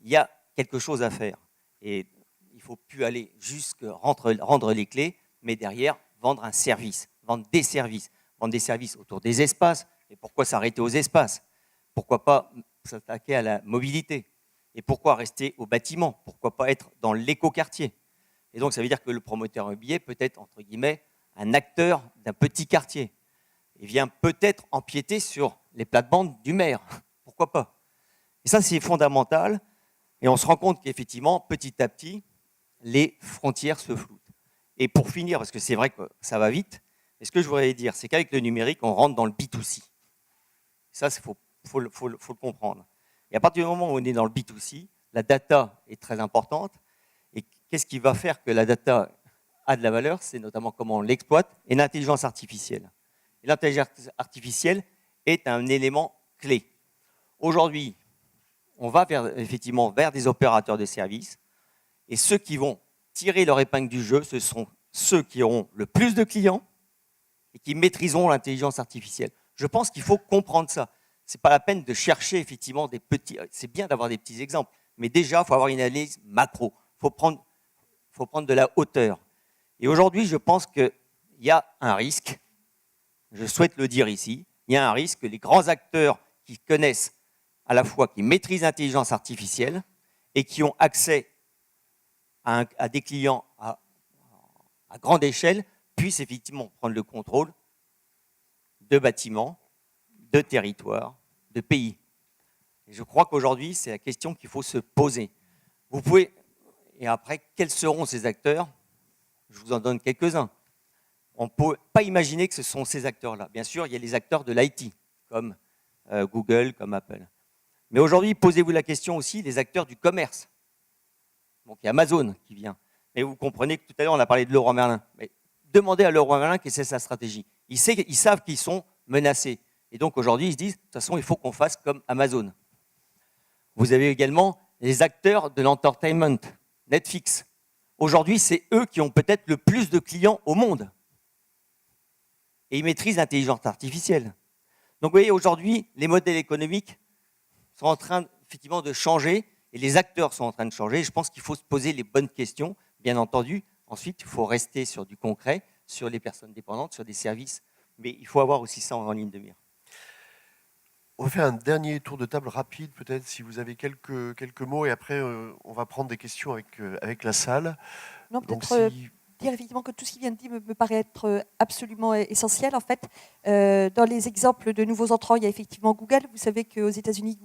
il y a quelque chose à faire. Et il ne faut plus aller jusqu'à rendre les clés, mais derrière, vendre un service, vendre des services autour des espaces. Et pourquoi s'arrêter aux espaces? Pourquoi pas s'attaquer à la mobilité? Et pourquoi rester au bâtiment? Pourquoi pas être dans l'écoquartier? Et donc, ça veut dire que le promoteur immobilier peut être, entre guillemets, un acteur d'un petit quartier. Il vient peut-être empiéter sur les plates-bandes du maire. Pourquoi pas? Et ça, c'est fondamental. Et on se rend compte qu'effectivement, petit à petit, les frontières se floutent. Et pour finir, parce que c'est vrai que ça va vite, mais ce que je voudrais dire, c'est qu'avec le numérique, on rentre dans le B2C. Ça, il faut le comprendre. Et à partir du moment où on est dans le B2C, la data est très importante. Et qu'est-ce qui va faire que la data a de la valeur? C'est notamment comment on l'exploite et l'intelligence artificielle. Et l'intelligence artificielle est un élément clé. Aujourd'hui, on va effectivement vers des opérateurs de services. Et ceux qui vont tirer leur épingle du jeu, ce sont ceux qui auront le plus de clients et qui maîtriseront l'intelligence artificielle. Je pense qu'il faut comprendre ça. Ce n'est pas la peine de chercher effectivement des petits... C'est bien d'avoir des petits exemples, mais déjà, il faut avoir une analyse macro. Il faut prendre de la hauteur. Et aujourd'hui, je pense qu'il y a un risque, je souhaite le dire ici, il y a un risque que les grands acteurs qui connaissent à la fois, qui maîtrisent l'intelligence artificielle et qui ont accès à des clients à grande échelle, puissent effectivement prendre le contrôle de bâtiments, de territoires, de pays. Et je crois qu'aujourd'hui, c'est la question qu'il faut se poser. Vous pouvez, et après, quels seront ces acteurs? Je vous en donne quelques-uns. On ne peut pas imaginer que ce sont ces acteurs-là. Bien sûr, il y a les acteurs de l'IT, comme Google, comme Apple. Mais aujourd'hui, posez-vous la question aussi des acteurs du commerce. Donc, il y a Amazon qui vient. Mais vous comprenez que tout à l'heure, on a parlé de Leroy Merlin. Mais demandez à Leroy Merlin quelle est sa stratégie. Ils savent qu'ils sont menacés. Et donc, aujourd'hui, ils se disent, de toute façon, il faut qu'on fasse comme Amazon. Vous avez également les acteurs de l'entertainment, Netflix. Aujourd'hui, c'est eux qui ont peut-être le plus de clients au monde. Et ils maîtrisent l'intelligence artificielle. Donc, vous voyez, aujourd'hui, les modèles économiques sont en train, effectivement, de changer et les acteurs sont en train de changer. Je pense qu'il faut se poser les bonnes questions, bien entendu. Ensuite, il faut rester sur du concret, sur les personnes dépendantes, sur des services. Mais il faut avoir aussi ça en ligne de mire. On va faire un dernier tour de table rapide, peut-être, si vous avez quelques mots, et après, on va prendre des questions avec la salle. Non, peut-être dire effectivement que tout ce qui vient de dire me paraît être absolument essentiel. En fait, dans les exemples de nouveaux entrants, il y a effectivement Google. Vous savez qu'aux États-Unis,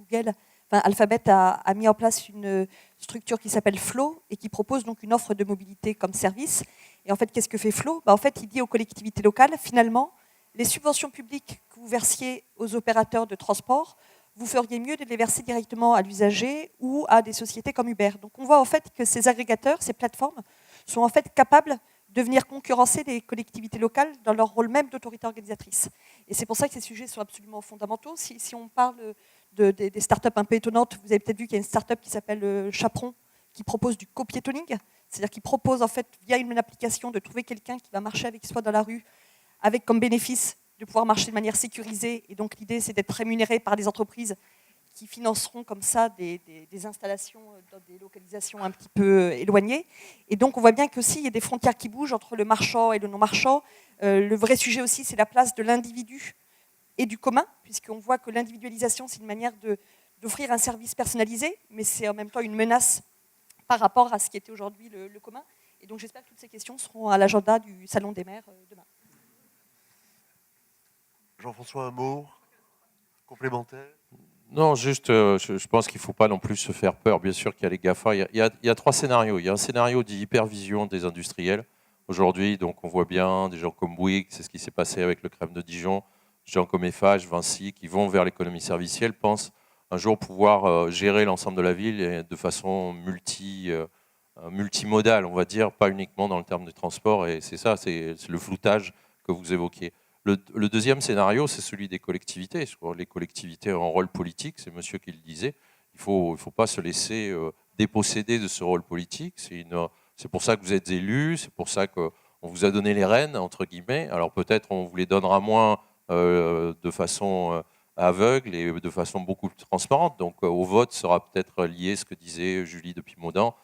Alphabet a mis en place une structure qui s'appelle Flow et qui propose donc une offre de mobilité comme service. Et en fait, qu'est-ce que fait Flow? En fait, il dit aux collectivités locales, finalement, les subventions publiques que vous versiez aux opérateurs de transport, vous feriez mieux de les verser directement à l'usager ou à des sociétés comme Uber. Donc on voit en fait que ces agrégateurs, ces plateformes, sont en fait capables de venir concurrencer les collectivités locales dans leur rôle même d'autorité organisatrice. Et c'est pour ça que ces sujets sont absolument fondamentaux. Si on parle des startups un peu étonnantes, vous avez peut-être vu qu'il y a une startup qui s'appelle Chaperon, qui propose du copiétoning, c'est-à-dire qui propose en fait via une application de trouver quelqu'un qui va marcher avec soi dans la rue, avec comme bénéfice de pouvoir marcher de manière sécurisée. Et donc l'idée, c'est d'être rémunéré par des entreprises qui financeront comme ça des installations dans des localisations un petit peu éloignées. Et donc on voit bien qu'aussi il y a des frontières qui bougent entre le marchand et le non-marchand. Le vrai sujet aussi, c'est la place de l'individu et du commun, puisqu'on voit que l'individualisation, c'est une manière d'offrir un service personnalisé, mais c'est en même temps une menace par rapport à ce qui était aujourd'hui le commun. Et donc j'espère que toutes ces questions seront à l'agenda du Salon des maires demain. Jean-François, un mot complémentaire? Non, juste, je pense qu'il ne faut pas non plus se faire peur. Bien sûr qu'il y a les GAFA. Il y a 3 scénarios. Il y a un scénario d'hypervision des industriels. Aujourd'hui, donc, on voit bien des gens comme Bouygues, c'est ce qui s'est passé avec le crème de Dijon, des gens comme Eiffage, Vinci, qui vont vers l'économie servicielle, pensent un jour pouvoir gérer l'ensemble de la ville de façon multimodale, on va dire, pas uniquement dans le terme de transport. Et c'est ça, c'est le floutage que vous évoquiez. Le deuxième scénario, c'est celui des collectivités. Les collectivités ont un rôle politique, c'est monsieur qui le disait. Il faut pas se laisser déposséder de ce rôle politique. C'est pour ça que vous êtes élus, c'est pour ça qu'on vous a donné les rênes, entre guillemets. Alors peut-être on vous les donnera moins de façon aveugle et de façon beaucoup plus transparente. Donc au vote sera peut-être lié ce que disait Julie de Pimaudan,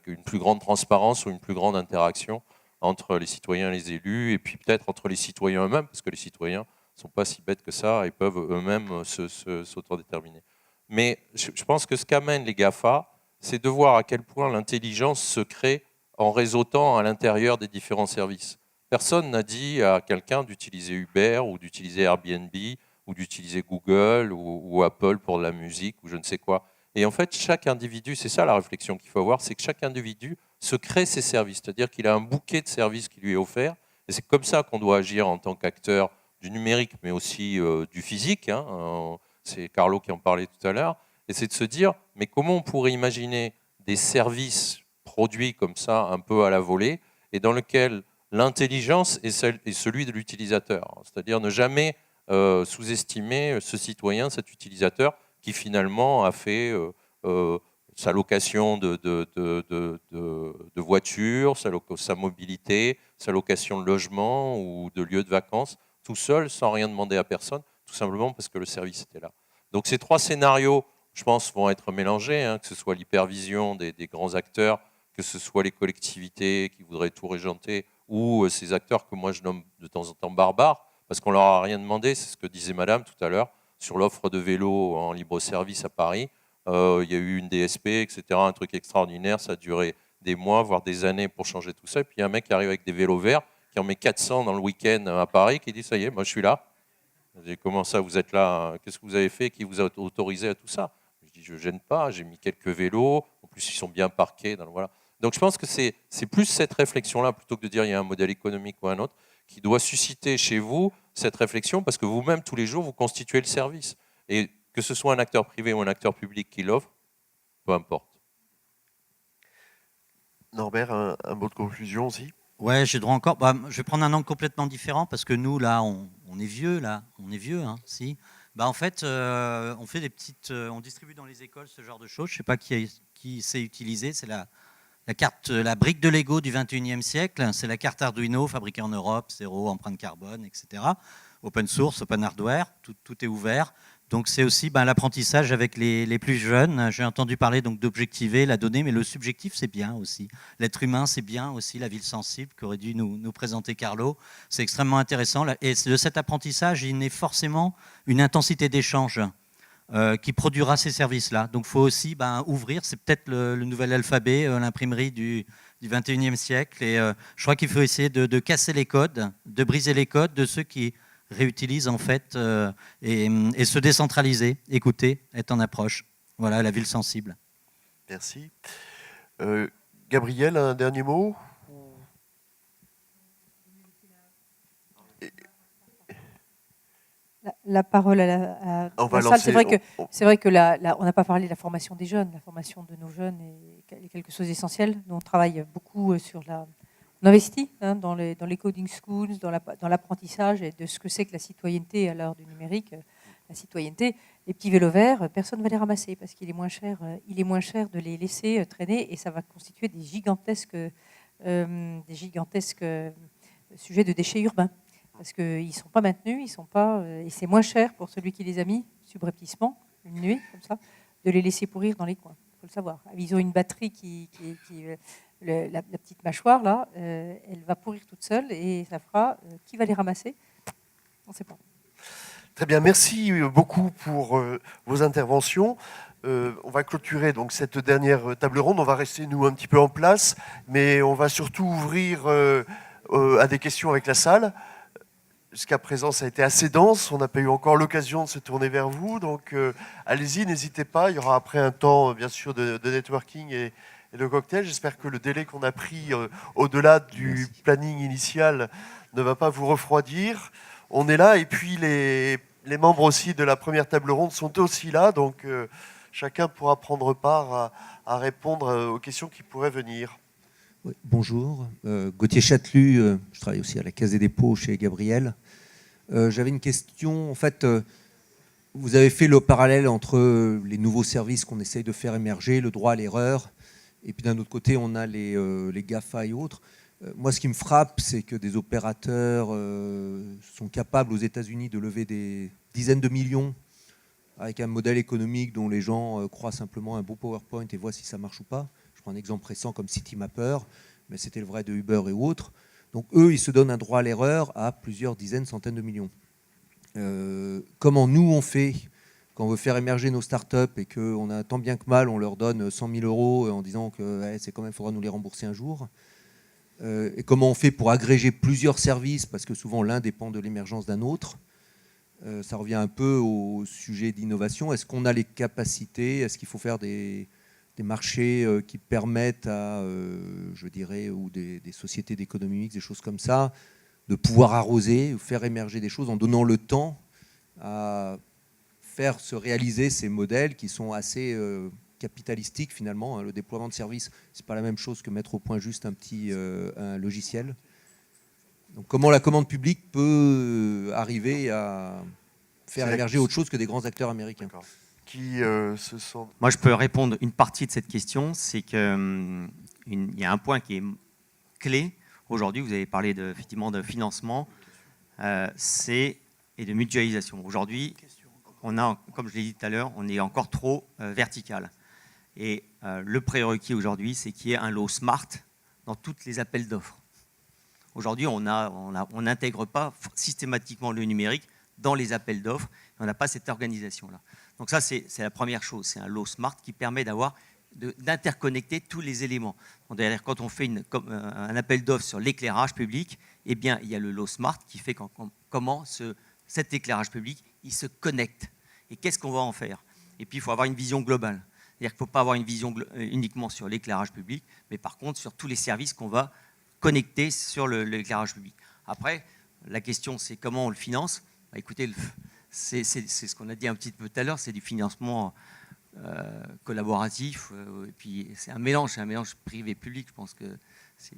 une plus grande transparence ou une plus grande interaction entre les citoyens et les élus, et puis peut-être entre les citoyens eux-mêmes, parce que les citoyens ne sont pas si bêtes que ça, ils peuvent eux-mêmes s'autodéterminer. Mais je pense que ce qu'amènent les GAFA, c'est de voir à quel point l'intelligence se crée en réseautant à l'intérieur des différents services. Personne n'a dit à quelqu'un d'utiliser Uber, ou d'utiliser Airbnb, ou d'utiliser Google, ou Apple pour de la musique, ou je ne sais quoi. Et en fait, chaque individu, c'est ça la réflexion qu'il faut avoir, c'est que chaque individu se crée ses services, c'est-à-dire qu'il a un bouquet de services qui lui est offert, et c'est comme ça qu'on doit agir en tant qu'acteur du numérique, mais aussi du physique, hein. C'est Carlo qui en parlait tout à l'heure, et c'est de se dire, mais comment on pourrait imaginer des services produits comme ça, un peu à la volée, et dans lequel l'intelligence est celui de l'utilisateur, c'est-à-dire ne jamais sous-estimer ce citoyen, cet utilisateur, qui finalement a fait sa location de voiture, sa mobilité, sa location de logement ou de lieu de vacances, tout seul, sans rien demander à personne, tout simplement parce que le service était là. Donc ces 3 scénarios, je pense, vont être mélangés, hein, que ce soit l'hypervision des grands acteurs, que ce soit les collectivités qui voudraient tout régenter, ou ces acteurs que moi je nomme de temps en temps barbares, parce qu'on leur a rien demandé, c'est ce que disait madame tout à l'heure, sur l'offre de vélos en libre-service à Paris. Il y a eu une DSP, etc., un truc extraordinaire, ça a duré des mois, voire des années pour changer tout ça. Et puis il y a un mec qui arrive avec des vélos verts, qui en met 400 dans le week-end à Paris, qui dit, ça y est, moi je suis là. Je dis, comment ça, vous êtes là? Qu'est-ce que vous avez fait? Qui vous a autorisé à tout ça? Je dis, je ne gêne pas, j'ai mis quelques vélos, en plus ils sont bien parqués. Voilà. Donc je pense que c'est plus cette réflexion-là, plutôt que de dire il y a un modèle économique ou un autre, qui doit susciter chez vous cette réflexion, parce que vous-même, tous les jours, vous constituez le service. Et que ce soit un acteur privé ou un acteur public qui l'offre, peu importe. Norbert, un mot de conclusion aussi? Ouais, j'ai droit encore. Je vais prendre un angle complètement différent, parce que nous, là, on est vieux, là. On est vieux, hein, si. En fait, on fait des petites... on distribue dans les écoles ce genre de choses. Je ne sais pas qui sait utiliser. C'est la brique de Lego du 21e siècle. C'est la carte Arduino, fabriquée en Europe, 0 empreinte carbone, etc. Open source, open hardware, tout est ouvert. Donc c'est aussi l'apprentissage avec les plus jeunes. J'ai entendu parler donc d'objectiver la donnée, mais le subjectif c'est bien aussi. L'être humain c'est bien aussi, la ville sensible qu'aurait dû nous présenter Carlo. C'est extrêmement intéressant. Et de cet apprentissage, il naît forcément une intensité d'échange qui produira ces services-là. Donc il faut aussi ouvrir, c'est peut-être le nouvel alphabet, l'imprimerie du 21e siècle. Et je crois qu'il faut essayer de casser les codes, de briser les codes de ceux qui réutilisent en fait et se décentraliser, écouter, être en approche. Voilà, la ville sensible. Merci. Gabriel, un dernier mot? La parole à On va salle. lancer. C'est vrai que on n'a pas parlé de la formation des jeunes. La formation de nos jeunes est quelque chose d'essentiel. Nous, on travaille beaucoup sur On investit dans les coding schools, dans l'apprentissage et de ce que c'est que la citoyenneté à l'heure du numérique. La citoyenneté, les petits vélos verts, personne ne va les ramasser parce qu'il est moins cher de les laisser traîner et ça va constituer des gigantesques sujets de déchets urbains. Parce qu'ils ne sont pas maintenus, et c'est moins cher pour celui qui les a mis subrepticement, une nuit, comme ça, de les laisser pourrir dans les coins. Il faut le savoir. Ils ont une batterie la petite mâchoire, là, elle va pourrir toute seule et ça fera... qui va les ramasser? On ne sait pas. Très bien, merci beaucoup pour vos interventions. On va clôturer donc cette dernière table ronde. On va rester, nous, un petit peu en place, mais on va surtout ouvrir à des questions avec la salle. Jusqu'à présent, ça a été assez dense. On n'a pas eu encore l'occasion de se tourner vers vous. Donc, allez-y, n'hésitez pas. Il y aura après un temps, bien sûr, de networking et de cocktail. J'espère que le délai qu'on a pris au-delà du planning initial ne va pas vous refroidir. On est là. Et puis, les membres aussi de la première table ronde sont aussi là. Donc, chacun pourra prendre part à répondre aux questions qui pourraient venir. Oui, bonjour, Gauthier Chatelu, je travaille aussi à la Caisse des dépôts chez Gabriel. J'avais une question, en fait, vous avez fait le parallèle entre les nouveaux services qu'on essaye de faire émerger, le droit à l'erreur, et puis d'un autre côté, on a les GAFA et autres. Moi, ce qui me frappe, c'est que des opérateurs sont capables aux États-Unis de lever des dizaines de millions avec un modèle économique dont les gens croient simplement un beau PowerPoint et voient si ça marche ou pas. Je prends un exemple récent comme CityMapper, mais c'était le vrai de Uber et autres. Donc eux, ils se donnent un droit à l'erreur à plusieurs dizaines, centaines de millions. Comment nous, on fait quand on veut faire émerger nos startups et qu'on a tant bien que mal, on leur donne 100 000 euros en disant que c'est quand même, il faudra nous les rembourser un jour. Et comment on fait pour agréger plusieurs services, parce que souvent l'un dépend de l'émergence d'un autre. Ça revient un peu au sujet d'innovation. Est-ce qu'on a les capacités? Est-ce qu'il faut faire des marchés qui permettent à, je dirais, ou des sociétés d'économie mixte, des choses comme ça, de pouvoir arroser ou faire émerger des choses en donnant le temps à faire se réaliser ces modèles qui sont assez capitalistiques finalement. Le déploiement de services, c'est pas la même chose que mettre au point juste un logiciel. Donc comment la commande publique peut arriver à faire émerger autre chose que des grands acteurs américains? Qui se sont... Moi, je peux répondre une partie de cette question. C'est qu'il y a un point qui est clé. Aujourd'hui, vous avez parlé effectivement de financement et de mutualisation. Aujourd'hui, on a, comme je l'ai dit tout à l'heure, on est encore trop vertical. Et le prérequis aujourd'hui, c'est qu'il y ait un lot smart dans tous les appels d'offres. Aujourd'hui, on n'intègre pas systématiquement le numérique dans les appels d'offres. On n'a pas cette organisation-là. Donc ça, c'est la première chose. C'est un lot smart qui permet d'interconnecter tous les éléments. D'ailleurs, quand on fait un appel d'offres sur l'éclairage public, eh bien, il y a le lot smart qui fait comment cet éclairage public il se connecte. Et qu'est-ce qu'on va en faire? Et puis, il faut avoir une vision globale. C'est-à-dire qu'il ne faut pas avoir une vision uniquement sur l'éclairage public, mais par contre sur tous les services qu'on va connecter sur l'éclairage public. Après, la question, c'est comment on le finance. Bah, écoutez, c'est ce qu'on a dit un petit peu tout à l'heure, c'est du financement collaboratif. Et puis, c'est un mélange privé-public, je pense que c'est...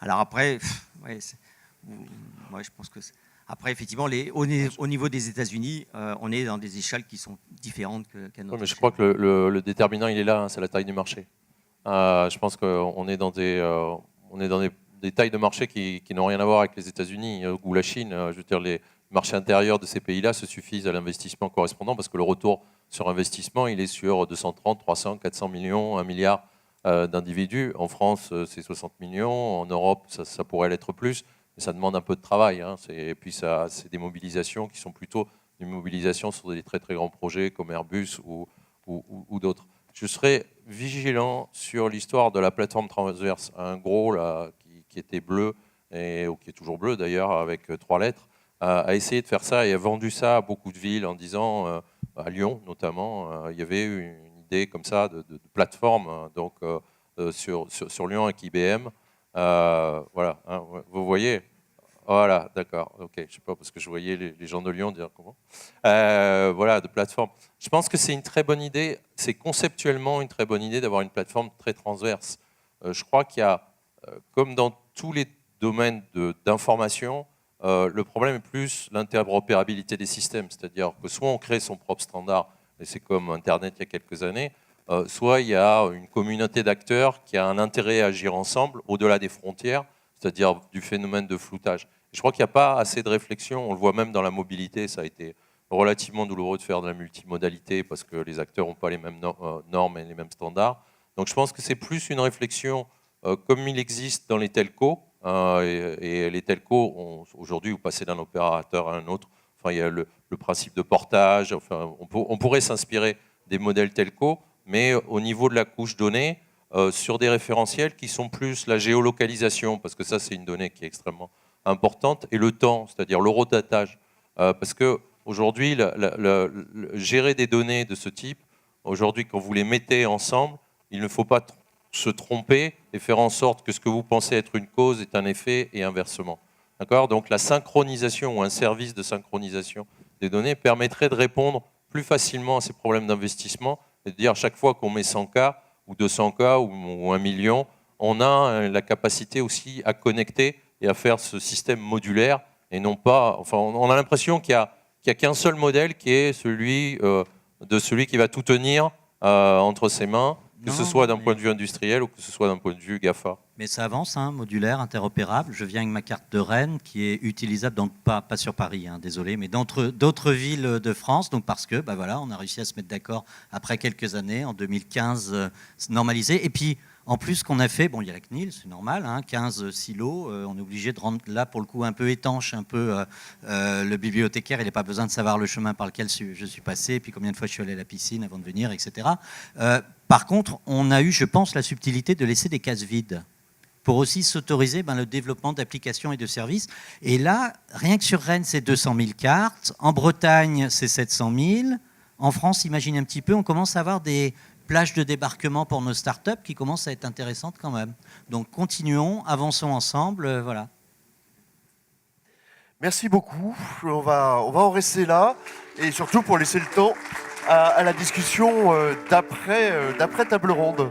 Alors après, je pense que... Après, effectivement, au niveau des États-Unis, on est dans des échelles qui sont différentes qu'à notre mais je crois que le déterminant, il est là, c'est la taille du marché. Je pense qu'on est dans des tailles de marché qui n'ont rien à voir avec les États-Unis ou la Chine. Je veux dire, les marchés intérieurs de ces pays-là se suffisent à l'investissement correspondant parce que le retour sur investissement, il est sur 230, 300, 400 millions, 1 milliard d'individus. En France, c'est 60 millions. En Europe, ça pourrait l'être plus. Mais ça demande un peu de travail. Et puis, c'est des mobilisations qui sont plutôt des mobilisations sur des très très grands projets comme Airbus ou d'autres. Je serai vigilant sur l'histoire de la plateforme transverse. Un gros là, qui était bleu, ou qui est toujours bleu d'ailleurs, avec 3 lettres, a essayé de faire ça et a vendu ça à beaucoup de villes en disant, à Lyon notamment, il y avait une idée comme ça de plateforme donc, sur Lyon avec IBM. Voilà, vous voyez. Voilà, d'accord. Ok, je sais pas parce que je voyais les gens de Lyon dire comment. Voilà, de plateforme. Je pense que c'est une très bonne idée. C'est conceptuellement une très bonne idée d'avoir une plateforme très transverse. Je crois qu'il y a comme dans tous les domaines d'information, le problème est plus l'interopérabilité des systèmes. C'est-à-dire que soit on crée son propre standard, et c'est comme Internet il y a quelques années, soit il y a une communauté d'acteurs qui a un intérêt à agir ensemble au-delà des frontières, c'est-à-dire du phénomène de floutage. Et je crois qu'il n'y a pas assez de réflexion, on le voit même dans la mobilité, ça a été relativement douloureux de faire de la multimodalité parce que les acteurs n'ont pas les mêmes normes et les mêmes standards. Donc je pense que c'est plus une réflexion comme il existe dans les telcos, et les telcos, aujourd'hui, vous passez d'un opérateur à un autre, enfin, il y a le principe de portage, enfin, on pourrait s'inspirer des modèles telcos, mais au niveau de la couche donnée, sur des référentiels qui sont plus la géolocalisation, parce que ça c'est une donnée qui est extrêmement importante, et le temps, c'est-à-dire l'horodatage. Parce qu'aujourd'hui, gérer des données de ce type, aujourd'hui quand vous les mettez ensemble, il ne faut pas se tromper et faire en sorte que ce que vous pensez être une cause est un effet et inversement. D'accord ? Donc la synchronisation ou un service de synchronisation des données permettrait de répondre plus facilement à ces problèmes d'investissement et de dire à chaque fois qu'on met 100K ou 200K ou 1 million, on a la capacité aussi à connecter et à faire ce système modulaire et non pas... Enfin, on a l'impression qu'il n'y a qu'un seul modèle qui est celui qui va tout tenir entre ses mains, que ce soit d'un point de vue industriel ou que ce soit d'un point de vue GAFA. Mais ça avance, hein, modulaire, interopérable. Je viens avec ma carte de Rennes qui est utilisable, pas sur Paris, hein, désolé, mais dans d'autres villes de France. Donc parce que, voilà, on a réussi à se mettre d'accord après quelques années, en 2015, normalisé. Et puis, en plus, ce qu'on a fait, il y a la CNIL, c'est normal, hein, 15 silos. On est obligé de rendre là, pour le coup, un peu étanche, un peu le bibliothécaire. Il n'a pas besoin de savoir le chemin par lequel je suis passé, et puis combien de fois je suis allé à la piscine avant de venir, etc. Par contre, on a eu, je pense, la subtilité de laisser des cases vides pour aussi s'autoriser le développement d'applications et de services. Et là, rien que sur Rennes, c'est 200 000 cartes. En Bretagne, c'est 700 000. En France, imaginez un petit peu, on commence à avoir des plages de débarquement pour nos startups qui commencent à être intéressantes quand même. Donc continuons, avançons ensemble, voilà. Merci beaucoup. On va en rester là, et surtout pour laisser le temps à la discussion d'après table ronde.